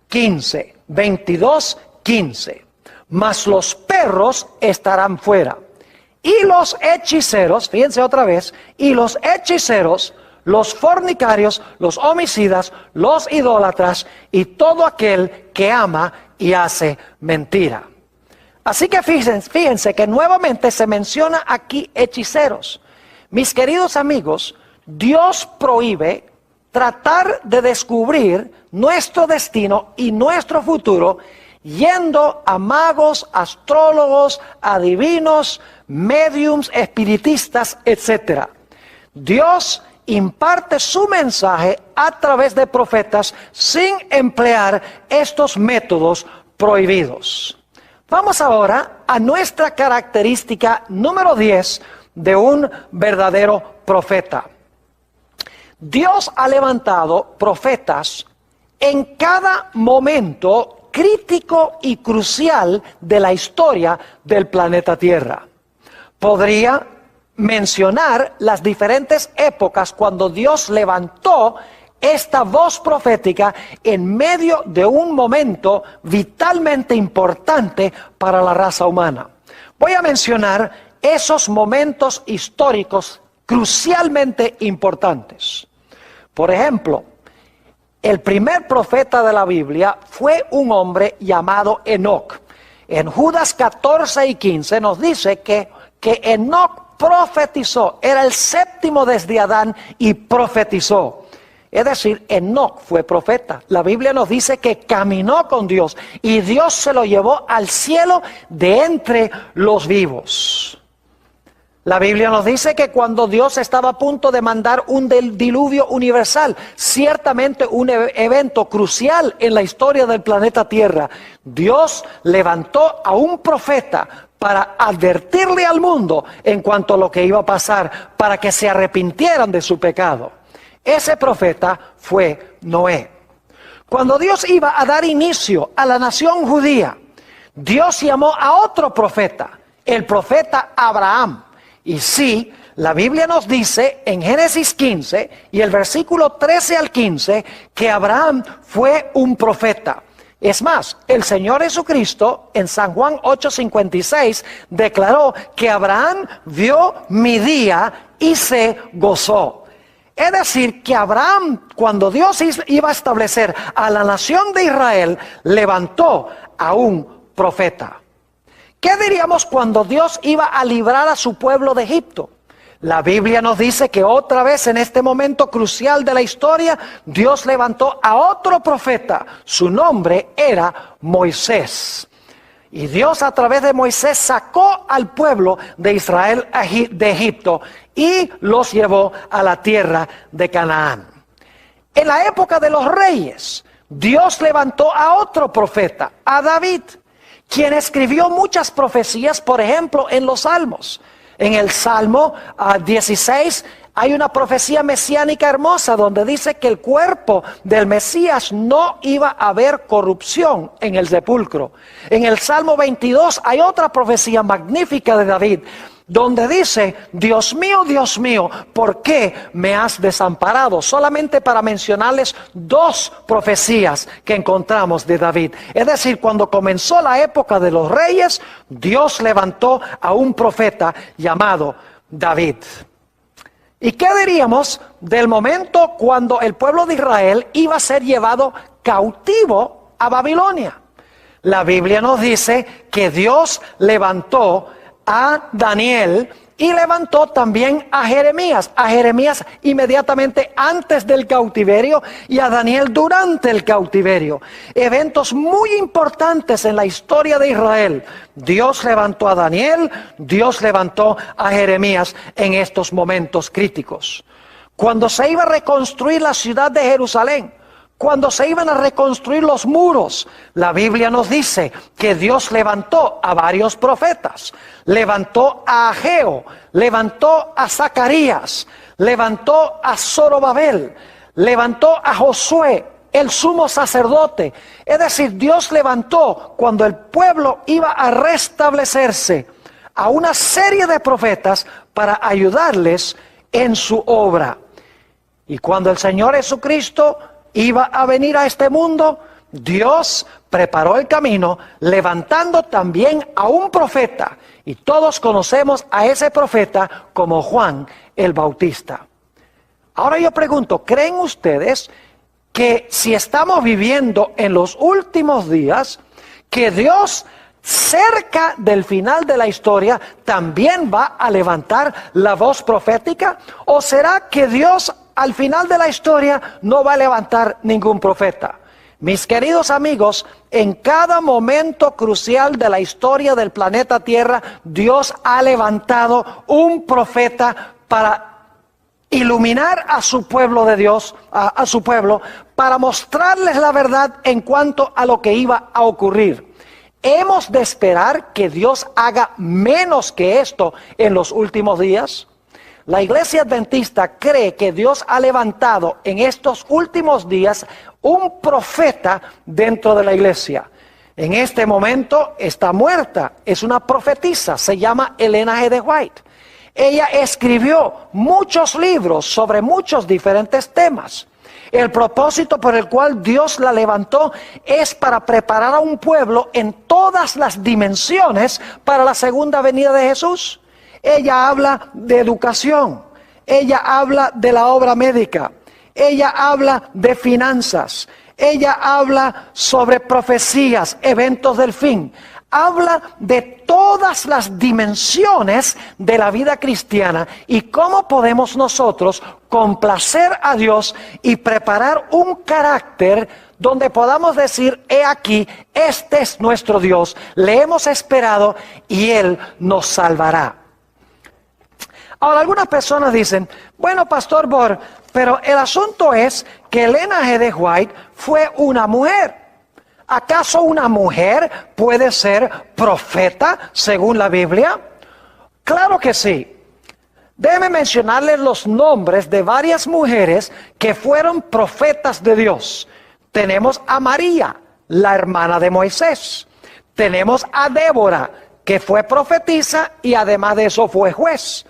15. 22, 15. Mas los perros estarán fuera. Y los hechiceros, fíjense otra vez, y los hechiceros, los fornicarios, los homicidas, los idólatras y todo aquel que ama y hace mentira. Así que fíjense que nuevamente se menciona aquí hechiceros. Mis queridos amigos, Dios prohíbe tratar de descubrir nuestro destino y nuestro futuro yendo a magos, astrólogos, adivinos, médiums, espiritistas, etc. Dios imparte su mensaje a través de profetas sin emplear estos métodos prohibidos. Vamos ahora a nuestra característica número 10 de un verdadero profeta. Dios ha levantado profetas en cada momento crítico y crucial de la historia del planeta Tierra. Podría mencionar las diferentes épocas cuando Dios levantó esta voz profética en medio de un momento vitalmente importante para la raza humana. Voy a mencionar esos momentos históricos crucialmente importantes. Por ejemplo, el primer profeta de la Biblia fue un hombre llamado Enoc. En Judas 14 y 15 nos dice que Enoc profetizó, era el séptimo desde Adán y profetizó. Es decir, Enoc fue profeta. La Biblia nos dice que caminó con Dios y Dios se lo llevó al cielo de entre los vivos. La Biblia nos dice que cuando Dios estaba a punto de mandar un diluvio universal, ciertamente un evento crucial en la historia del planeta Tierra, Dios levantó a un profeta para advertirle al mundo en cuanto a lo que iba a pasar, para que se arrepintieran de su pecado. Ese profeta fue Noé. Cuando Dios iba a dar inicio a la nación judía, Dios llamó a otro profeta, el profeta Abraham. Y sí, la Biblia nos dice en Génesis 15 y el versículo 13 al 15 que Abraham fue un profeta. Es más, el Señor Jesucristo en San Juan 8:56 declaró que Abraham vio mi día y se gozó. Es decir, que Abraham, cuando Dios iba a establecer a la nación de Israel, levantó a un profeta. ¿Qué diríamos cuando Dios iba a librar a su pueblo de Egipto? La Biblia nos dice que otra vez en este momento crucial de la historia, Dios levantó a otro profeta. Su nombre era Moisés. Y Dios a través de Moisés sacó al pueblo de Israel de Egipto y los llevó a la tierra de Canaán. En la época de los reyes, Dios levantó a otro profeta, a David, quien escribió muchas profecías, por ejemplo, en los Salmos. En el Salmo 16 hay una profecía mesiánica hermosa donde dice que el cuerpo del Mesías no iba a haber corrupción en el sepulcro. En el Salmo 22 hay otra profecía magnífica de David donde dice, Dios mío, ¿por qué me has desamparado? Solamente para mencionarles dos profecías que encontramos de David. Es decir, cuando comenzó la época de los reyes, Dios levantó a un profeta llamado David. ¿Y qué diríamos del momento cuando el pueblo de Israel iba a ser llevado cautivo a Babilonia? La Biblia nos dice que Dios levantó a Daniel y levantó también a Jeremías inmediatamente antes del cautiverio y a Daniel durante el cautiverio. Eventos muy importantes en la historia de Israel. Dios levantó a Daniel, Dios levantó a Jeremías en estos momentos críticos. Cuando se iba a reconstruir la ciudad de Jerusalén, cuando se iban a reconstruir los muros, la Biblia nos dice que Dios levantó a varios profetas. Levantó a Ageo, levantó a Zacarías, levantó a Zorobabel, levantó a Josué, el sumo sacerdote. Es decir, Dios levantó cuando el pueblo iba a restablecerse a una serie de profetas para ayudarles en su obra. Y cuando el Señor Jesucristo iba a venir a este mundo, Dios preparó el camino levantando también a un profeta. Y todos conocemos a ese profeta como Juan el Bautista. Ahora yo pregunto, ¿creen ustedes que si estamos viviendo en los últimos días, que Dios cerca del final de la historia también va a levantar la voz profética? ¿O será que Dios al final de la historia no va a levantar ningún profeta? Mis queridos amigos, en cada momento crucial de la historia del planeta Tierra, Dios ha levantado un profeta para iluminar a su pueblo de Dios, a su pueblo, para mostrarles la verdad en cuanto a lo que iba a ocurrir. ¿Hemos de esperar que Dios haga menos que esto en los últimos días? La iglesia adventista cree que Dios ha levantado en estos últimos días un profeta dentro de la iglesia. En este momento está muerta, es una profetisa, se llama Elena G. de White. Ella escribió muchos libros sobre muchos diferentes temas. El propósito por el cual Dios la levantó es para preparar a un pueblo en todas las dimensiones para la segunda venida de Jesús. Ella habla de educación, ella habla de la obra médica, ella habla de finanzas, ella habla sobre profecías, eventos del fin. Habla de todas las dimensiones de la vida cristiana y cómo podemos nosotros complacer a Dios y preparar un carácter donde podamos decir, he aquí, este es nuestro Dios, le hemos esperado y Él nos salvará. Ahora, algunas personas dicen, bueno, Pastor Bor, pero el asunto es que Elena G. de White fue una mujer. ¿Acaso una mujer puede ser profeta según la Biblia? Claro que sí. Déjeme mencionarles los nombres de varias mujeres que fueron profetas de Dios. Tenemos a María, la hermana de Moisés. Tenemos a Débora, que fue profetisa y además de eso fue juez.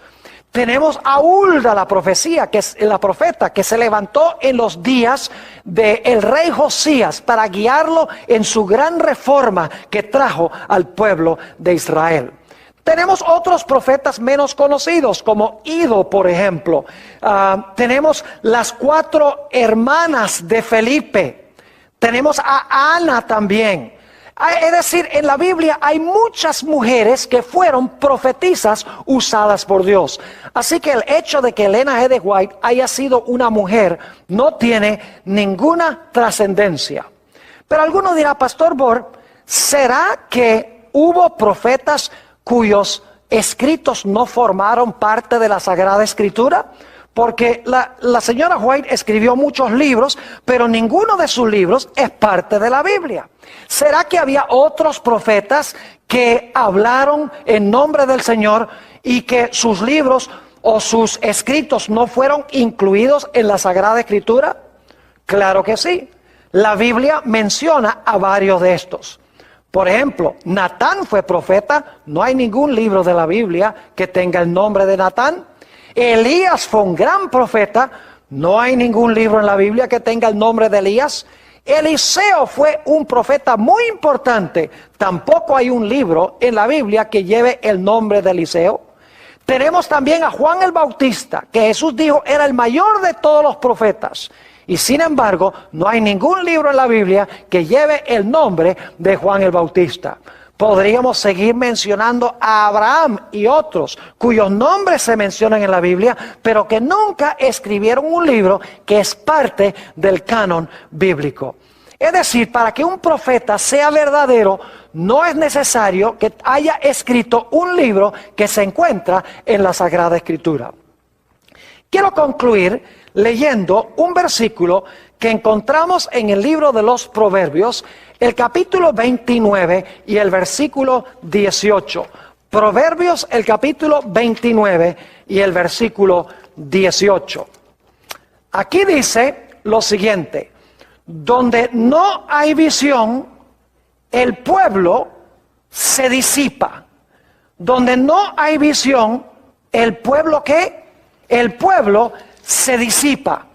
Tenemos a Hulda, la profeta, que se levantó en los días del rey Josías para guiarlo en su gran reforma que trajo al pueblo de Israel. Tenemos otros profetas menos conocidos, como Ido, por ejemplo. Tenemos las 4 hermanas de Felipe. Tenemos a Ana también. Es decir, en la Biblia hay muchas mujeres que fueron profetisas usadas por Dios. Así que el hecho de que Elena G. de White haya sido una mujer no tiene ninguna trascendencia. Pero alguno dirá, Pastor Bor, ¿será que hubo profetas cuyos escritos no formaron parte de la Sagrada Escritura? Porque la señora White escribió muchos libros, pero ninguno de sus libros es parte de la Biblia. ¿Será que había otros profetas que hablaron en nombre del Señor y que sus libros o sus escritos no fueron incluidos en la Sagrada Escritura? Claro que sí. La Biblia menciona a varios de estos. Por ejemplo, Natán fue profeta. No hay ningún libro de la Biblia que tenga el nombre de Natán. Elías fue un gran profeta. No hay ningún libro en la Biblia que tenga el nombre de Elías. Eliseo fue un profeta muy importante. Tampoco hay un libro en la Biblia que lleve el nombre de Eliseo. Tenemos también a Juan el Bautista, que Jesús dijo era el mayor de todos los profetas. Y sin embargo, no hay ningún libro en la Biblia que lleve el nombre de Juan el Bautista. Podríamos seguir mencionando a Abraham y otros cuyos nombres se mencionan en la Biblia, pero que nunca escribieron un libro que es parte del canon bíblico. Es decir, para que un profeta sea verdadero, no es necesario que haya escrito un libro que se encuentra en la Sagrada Escritura. Quiero concluir leyendo un versículo que encontramos en el libro de los Proverbios, el capítulo 29 y el versículo 18. Proverbios, el capítulo 29 y el versículo 18. Aquí dice lo siguiente: donde no hay visión, el pueblo se disipa. Donde no hay visión, el pueblo ¿qué? El pueblo se disipa.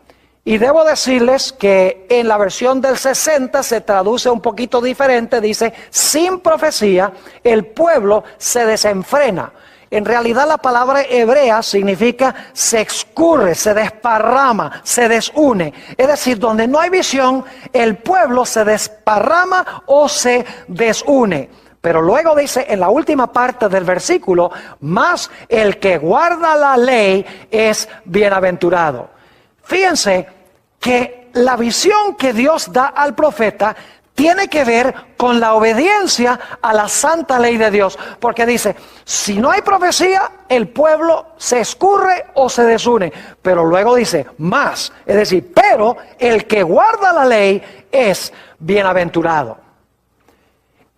Y debo decirles que en la versión del 60 se traduce un poquito diferente. Dice, sin profecía, el pueblo se desenfrena. En realidad la palabra hebrea significa se escurre, se desparrama, se desune. Es decir, donde no hay visión, el pueblo se desparrama o se desune. Pero luego dice en la última parte del versículo, mas el que guarda la ley es bienaventurado. Fíjense que la visión que Dios da al profeta tiene que ver con la obediencia a la santa ley de Dios. Porque dice, si no hay profecía, el pueblo se escurre o se desune. Pero luego dice, más, es decir, pero el que guarda la ley es bienaventurado.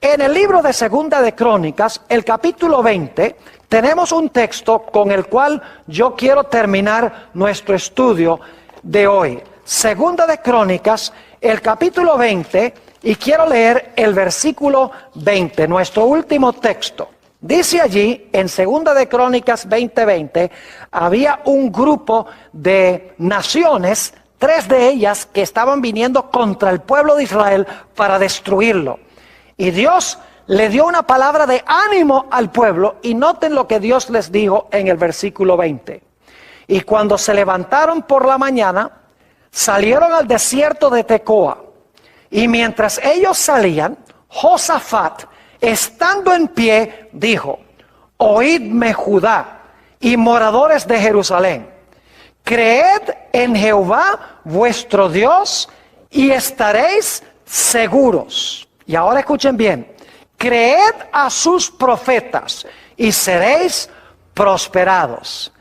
En el libro de Segunda de Crónicas, el capítulo 20, tenemos un texto con el cual yo quiero terminar nuestro estudio de hoy. Segunda de Crónicas, el capítulo 20, y quiero leer el versículo 20, nuestro último texto. Dice allí, en Segunda de Crónicas 20:20, había un grupo de naciones, 3 de ellas que estaban viniendo contra el pueblo de Israel para destruirlo. Y Dios le dio una palabra de ánimo al pueblo, y noten lo que Dios les dijo en el versículo 20. Y cuando se levantaron por la mañana, salieron al desierto de Tecoa. Y mientras ellos salían, Josafat, estando en pie, dijo: oídme, Judá y moradores de Jerusalén, creed en Jehová vuestro Dios y estaréis seguros. Y ahora escuchen bien: creed a sus profetas y seréis prosperados.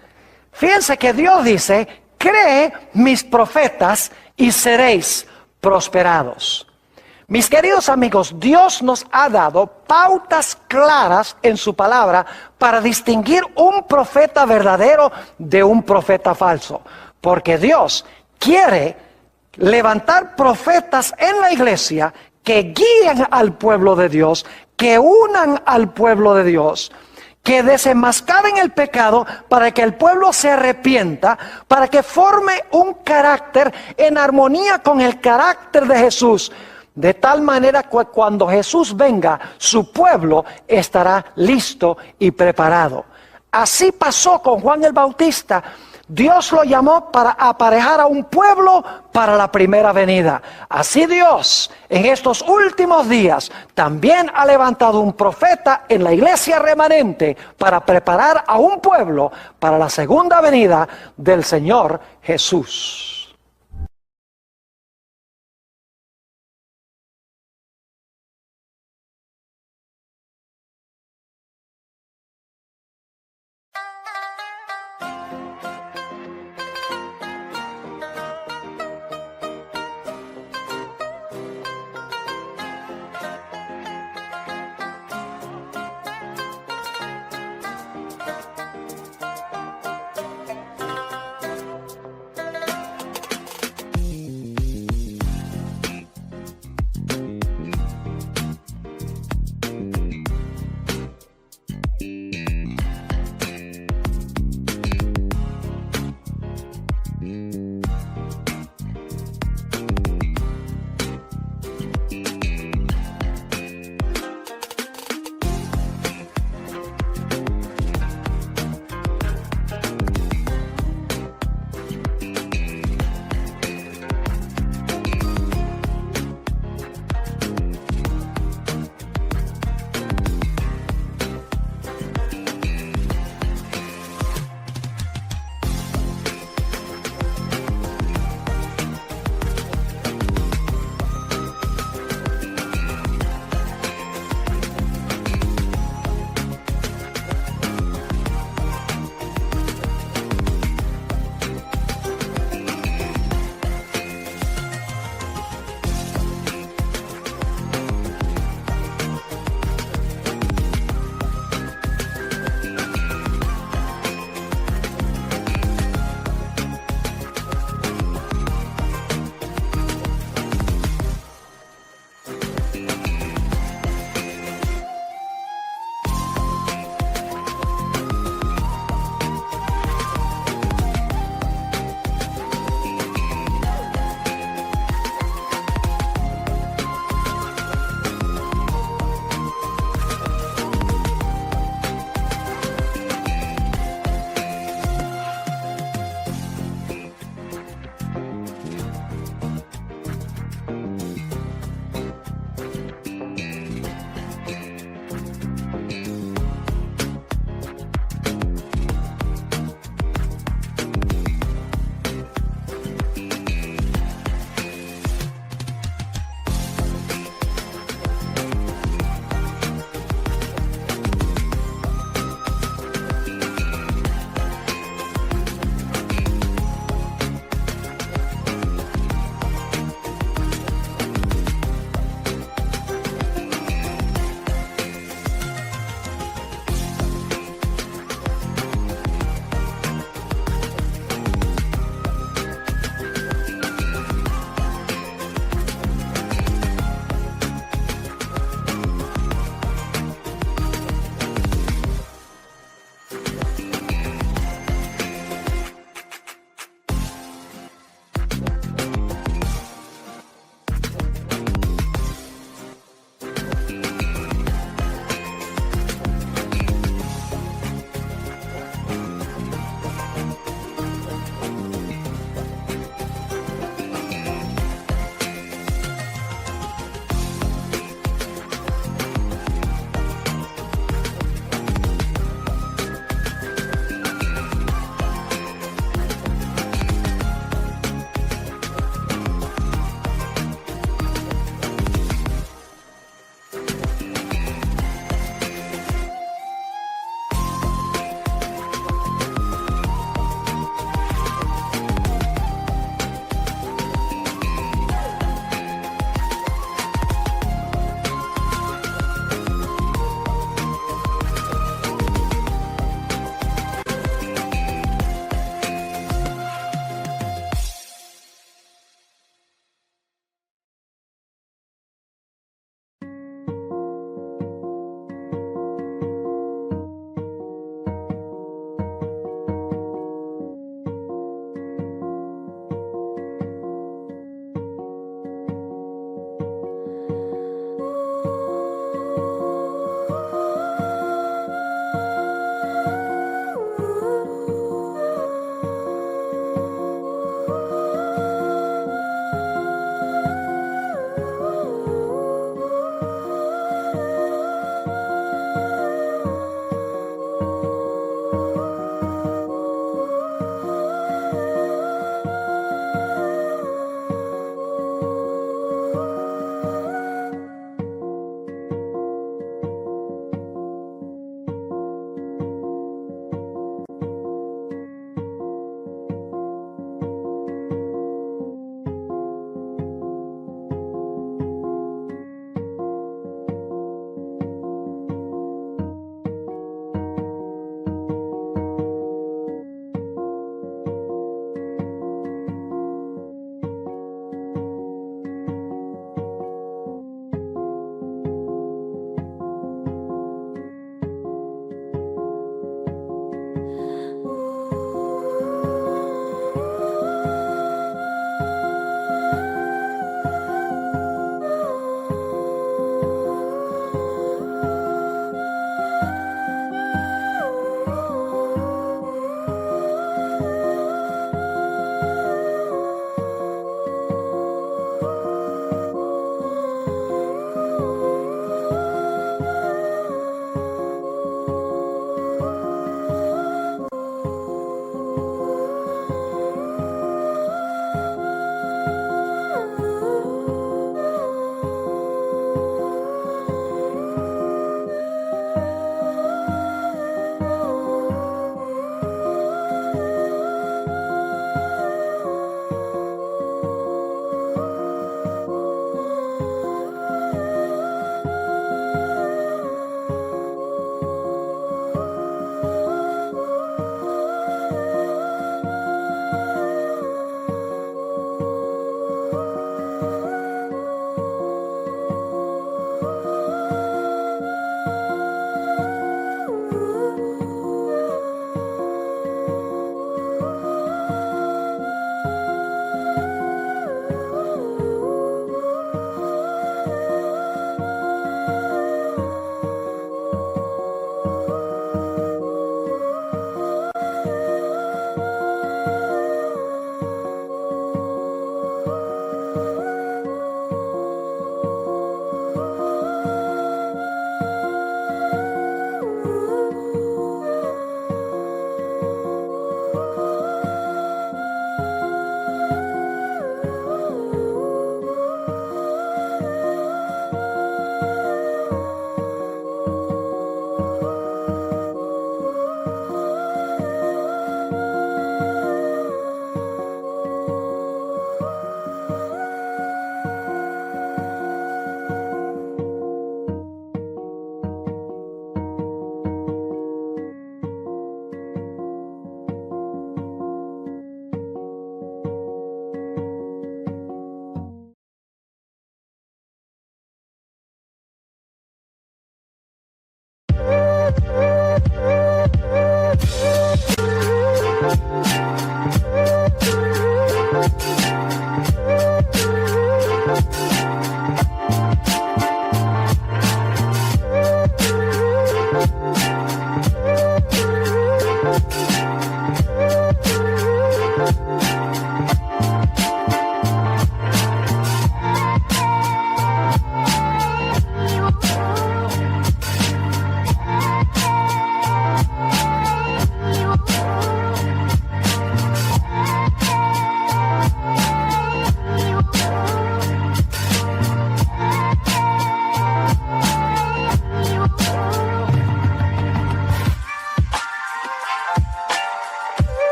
Fíjense que Dios dice: cree mis profetas y seréis prosperados. Mis queridos amigos, Dios nos ha dado pautas claras en su palabra para distinguir un profeta verdadero de un profeta falso. Porque Dios quiere levantar profetas en la iglesia que guíen al pueblo de Dios, que unan al pueblo de Dios, que desenmascaren el pecado para que el pueblo se arrepienta, para que forme un carácter en armonía con el carácter de Jesús. De tal manera que cuando Jesús venga, su pueblo estará listo y preparado. Así pasó con Juan el Bautista. Dios lo llamó para aparejar a un pueblo para la primera venida. Así Dios, en estos últimos días, también ha levantado un profeta en la iglesia remanente para preparar a un pueblo para la segunda venida del Señor Jesús.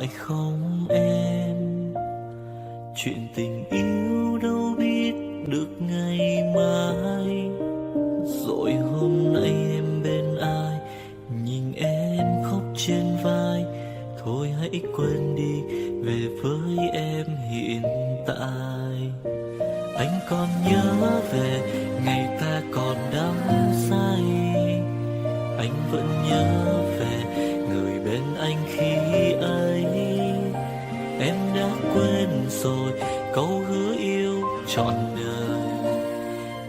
phải không em? Chuyện tình yêu đâu biết được ngày mai. Rồi hôm nay em bên ai, nhìn em khóc trên vai. Thôi hãy quên đi, về với em hiện tại. Anh còn nhớ về ngày ta còn đắm say. Anh vẫn nhớ về người bên anh khi ấy. Em đã quên rồi câu hứa yêu trọn đời.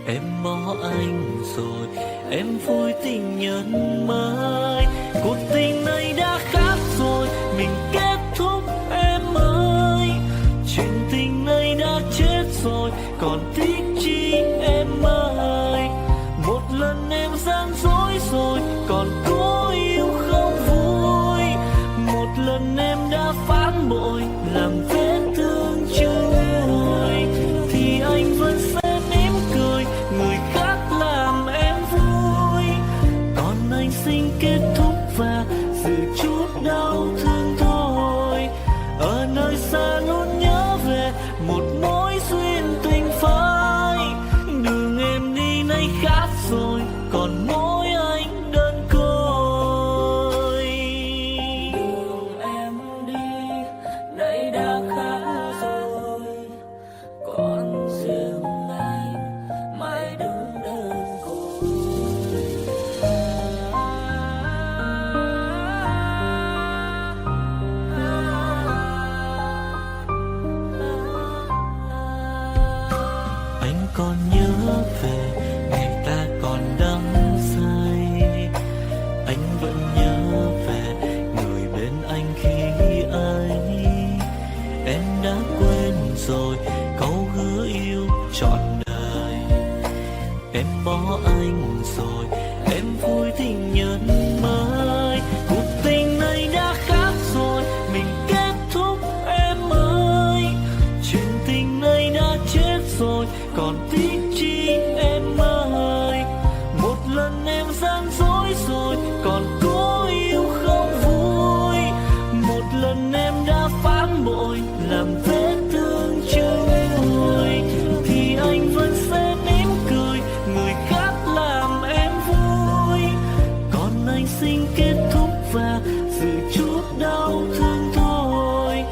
Em bỏ anh rồi, em vui tình nhân mới. Cuộc tình này đã khác rồi, mình kết thúc em ơi. Chuyện tình này đã chết rồi, còn tiếc chi em ơi. Một lần em gian dối rồi, còn cố yêu không vui. Một lần em đã phản bội, làm vết thương chưa nguôi. Thì anh vẫn sẽ mỉm cười, người khác làm em vui. Còn anh xin kết thúc và giữ chút đau thương thôi. Ở nơi xa luôn nhớ về một mối duyên tình phai. Đường em đi nay khác rồi, còn mỗi anh đơn côi. Đường em đi nay đã khác rồi, còn riêng anh mãi đứng đơn côi. Anh còn nhớ về ngày ta còn đắm say. Anh vẫn nhớ về người bên anh khi ấy. Em đã quên rồi câu hứa yêu trọn đời. Em bỏ anh rồi, em vui tình nhân mới. Cuộc tình này đã khác rồi, mình kết thúc em ơi. Chuyện tình này đã chết rồi, còn tiếc chi em ơi. Một lần em gian dối rồi, còn cố yêu không vui. Một lần em đã phản bội, làm vết thương chưa nguôi. Thì anh vẫn sẽ mỉm cười, người khác làm em vui. Còn anh xin kết thúc và giữ chút đau thương thôi.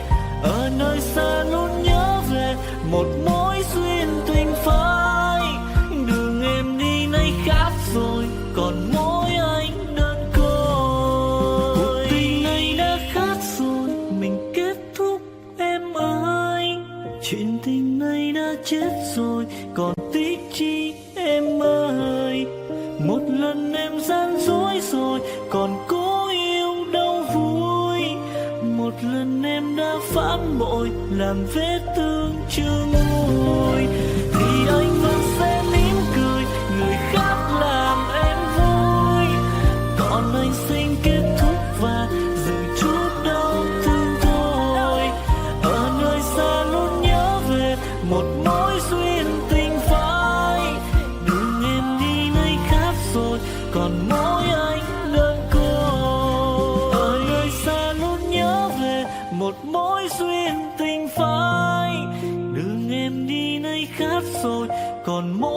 Ở nơi xa luôn nhớ về một mối duyên tình phai. Đường em đi nay khác rồi, còn mỗi anh đơn côi. Cuộc tình này đã khác rồi, mình kết thúc em ơi. Chuyện tình này đã chết rồi, còn tiếc chi em ơi. Một lần em gian dối rồi, còn cố yêu đâu vui. Một lần em đã phản bội, làm vết thương chưa nguôi. Thì anh vẫn sẽ mỉm cười, người khác làm em vui. Còn anh xin kết thúc và giữ chút đau thương thôi. Ở nơi xa luôn nhớ về một mối duyên tình phai. Đường em đi nay khác rồi, còn mỗi anh đơn côi. Ở nơi xa luôn nhớ về một mối duyên tình phai. Đường em đi nay khác rồi, còn mỗi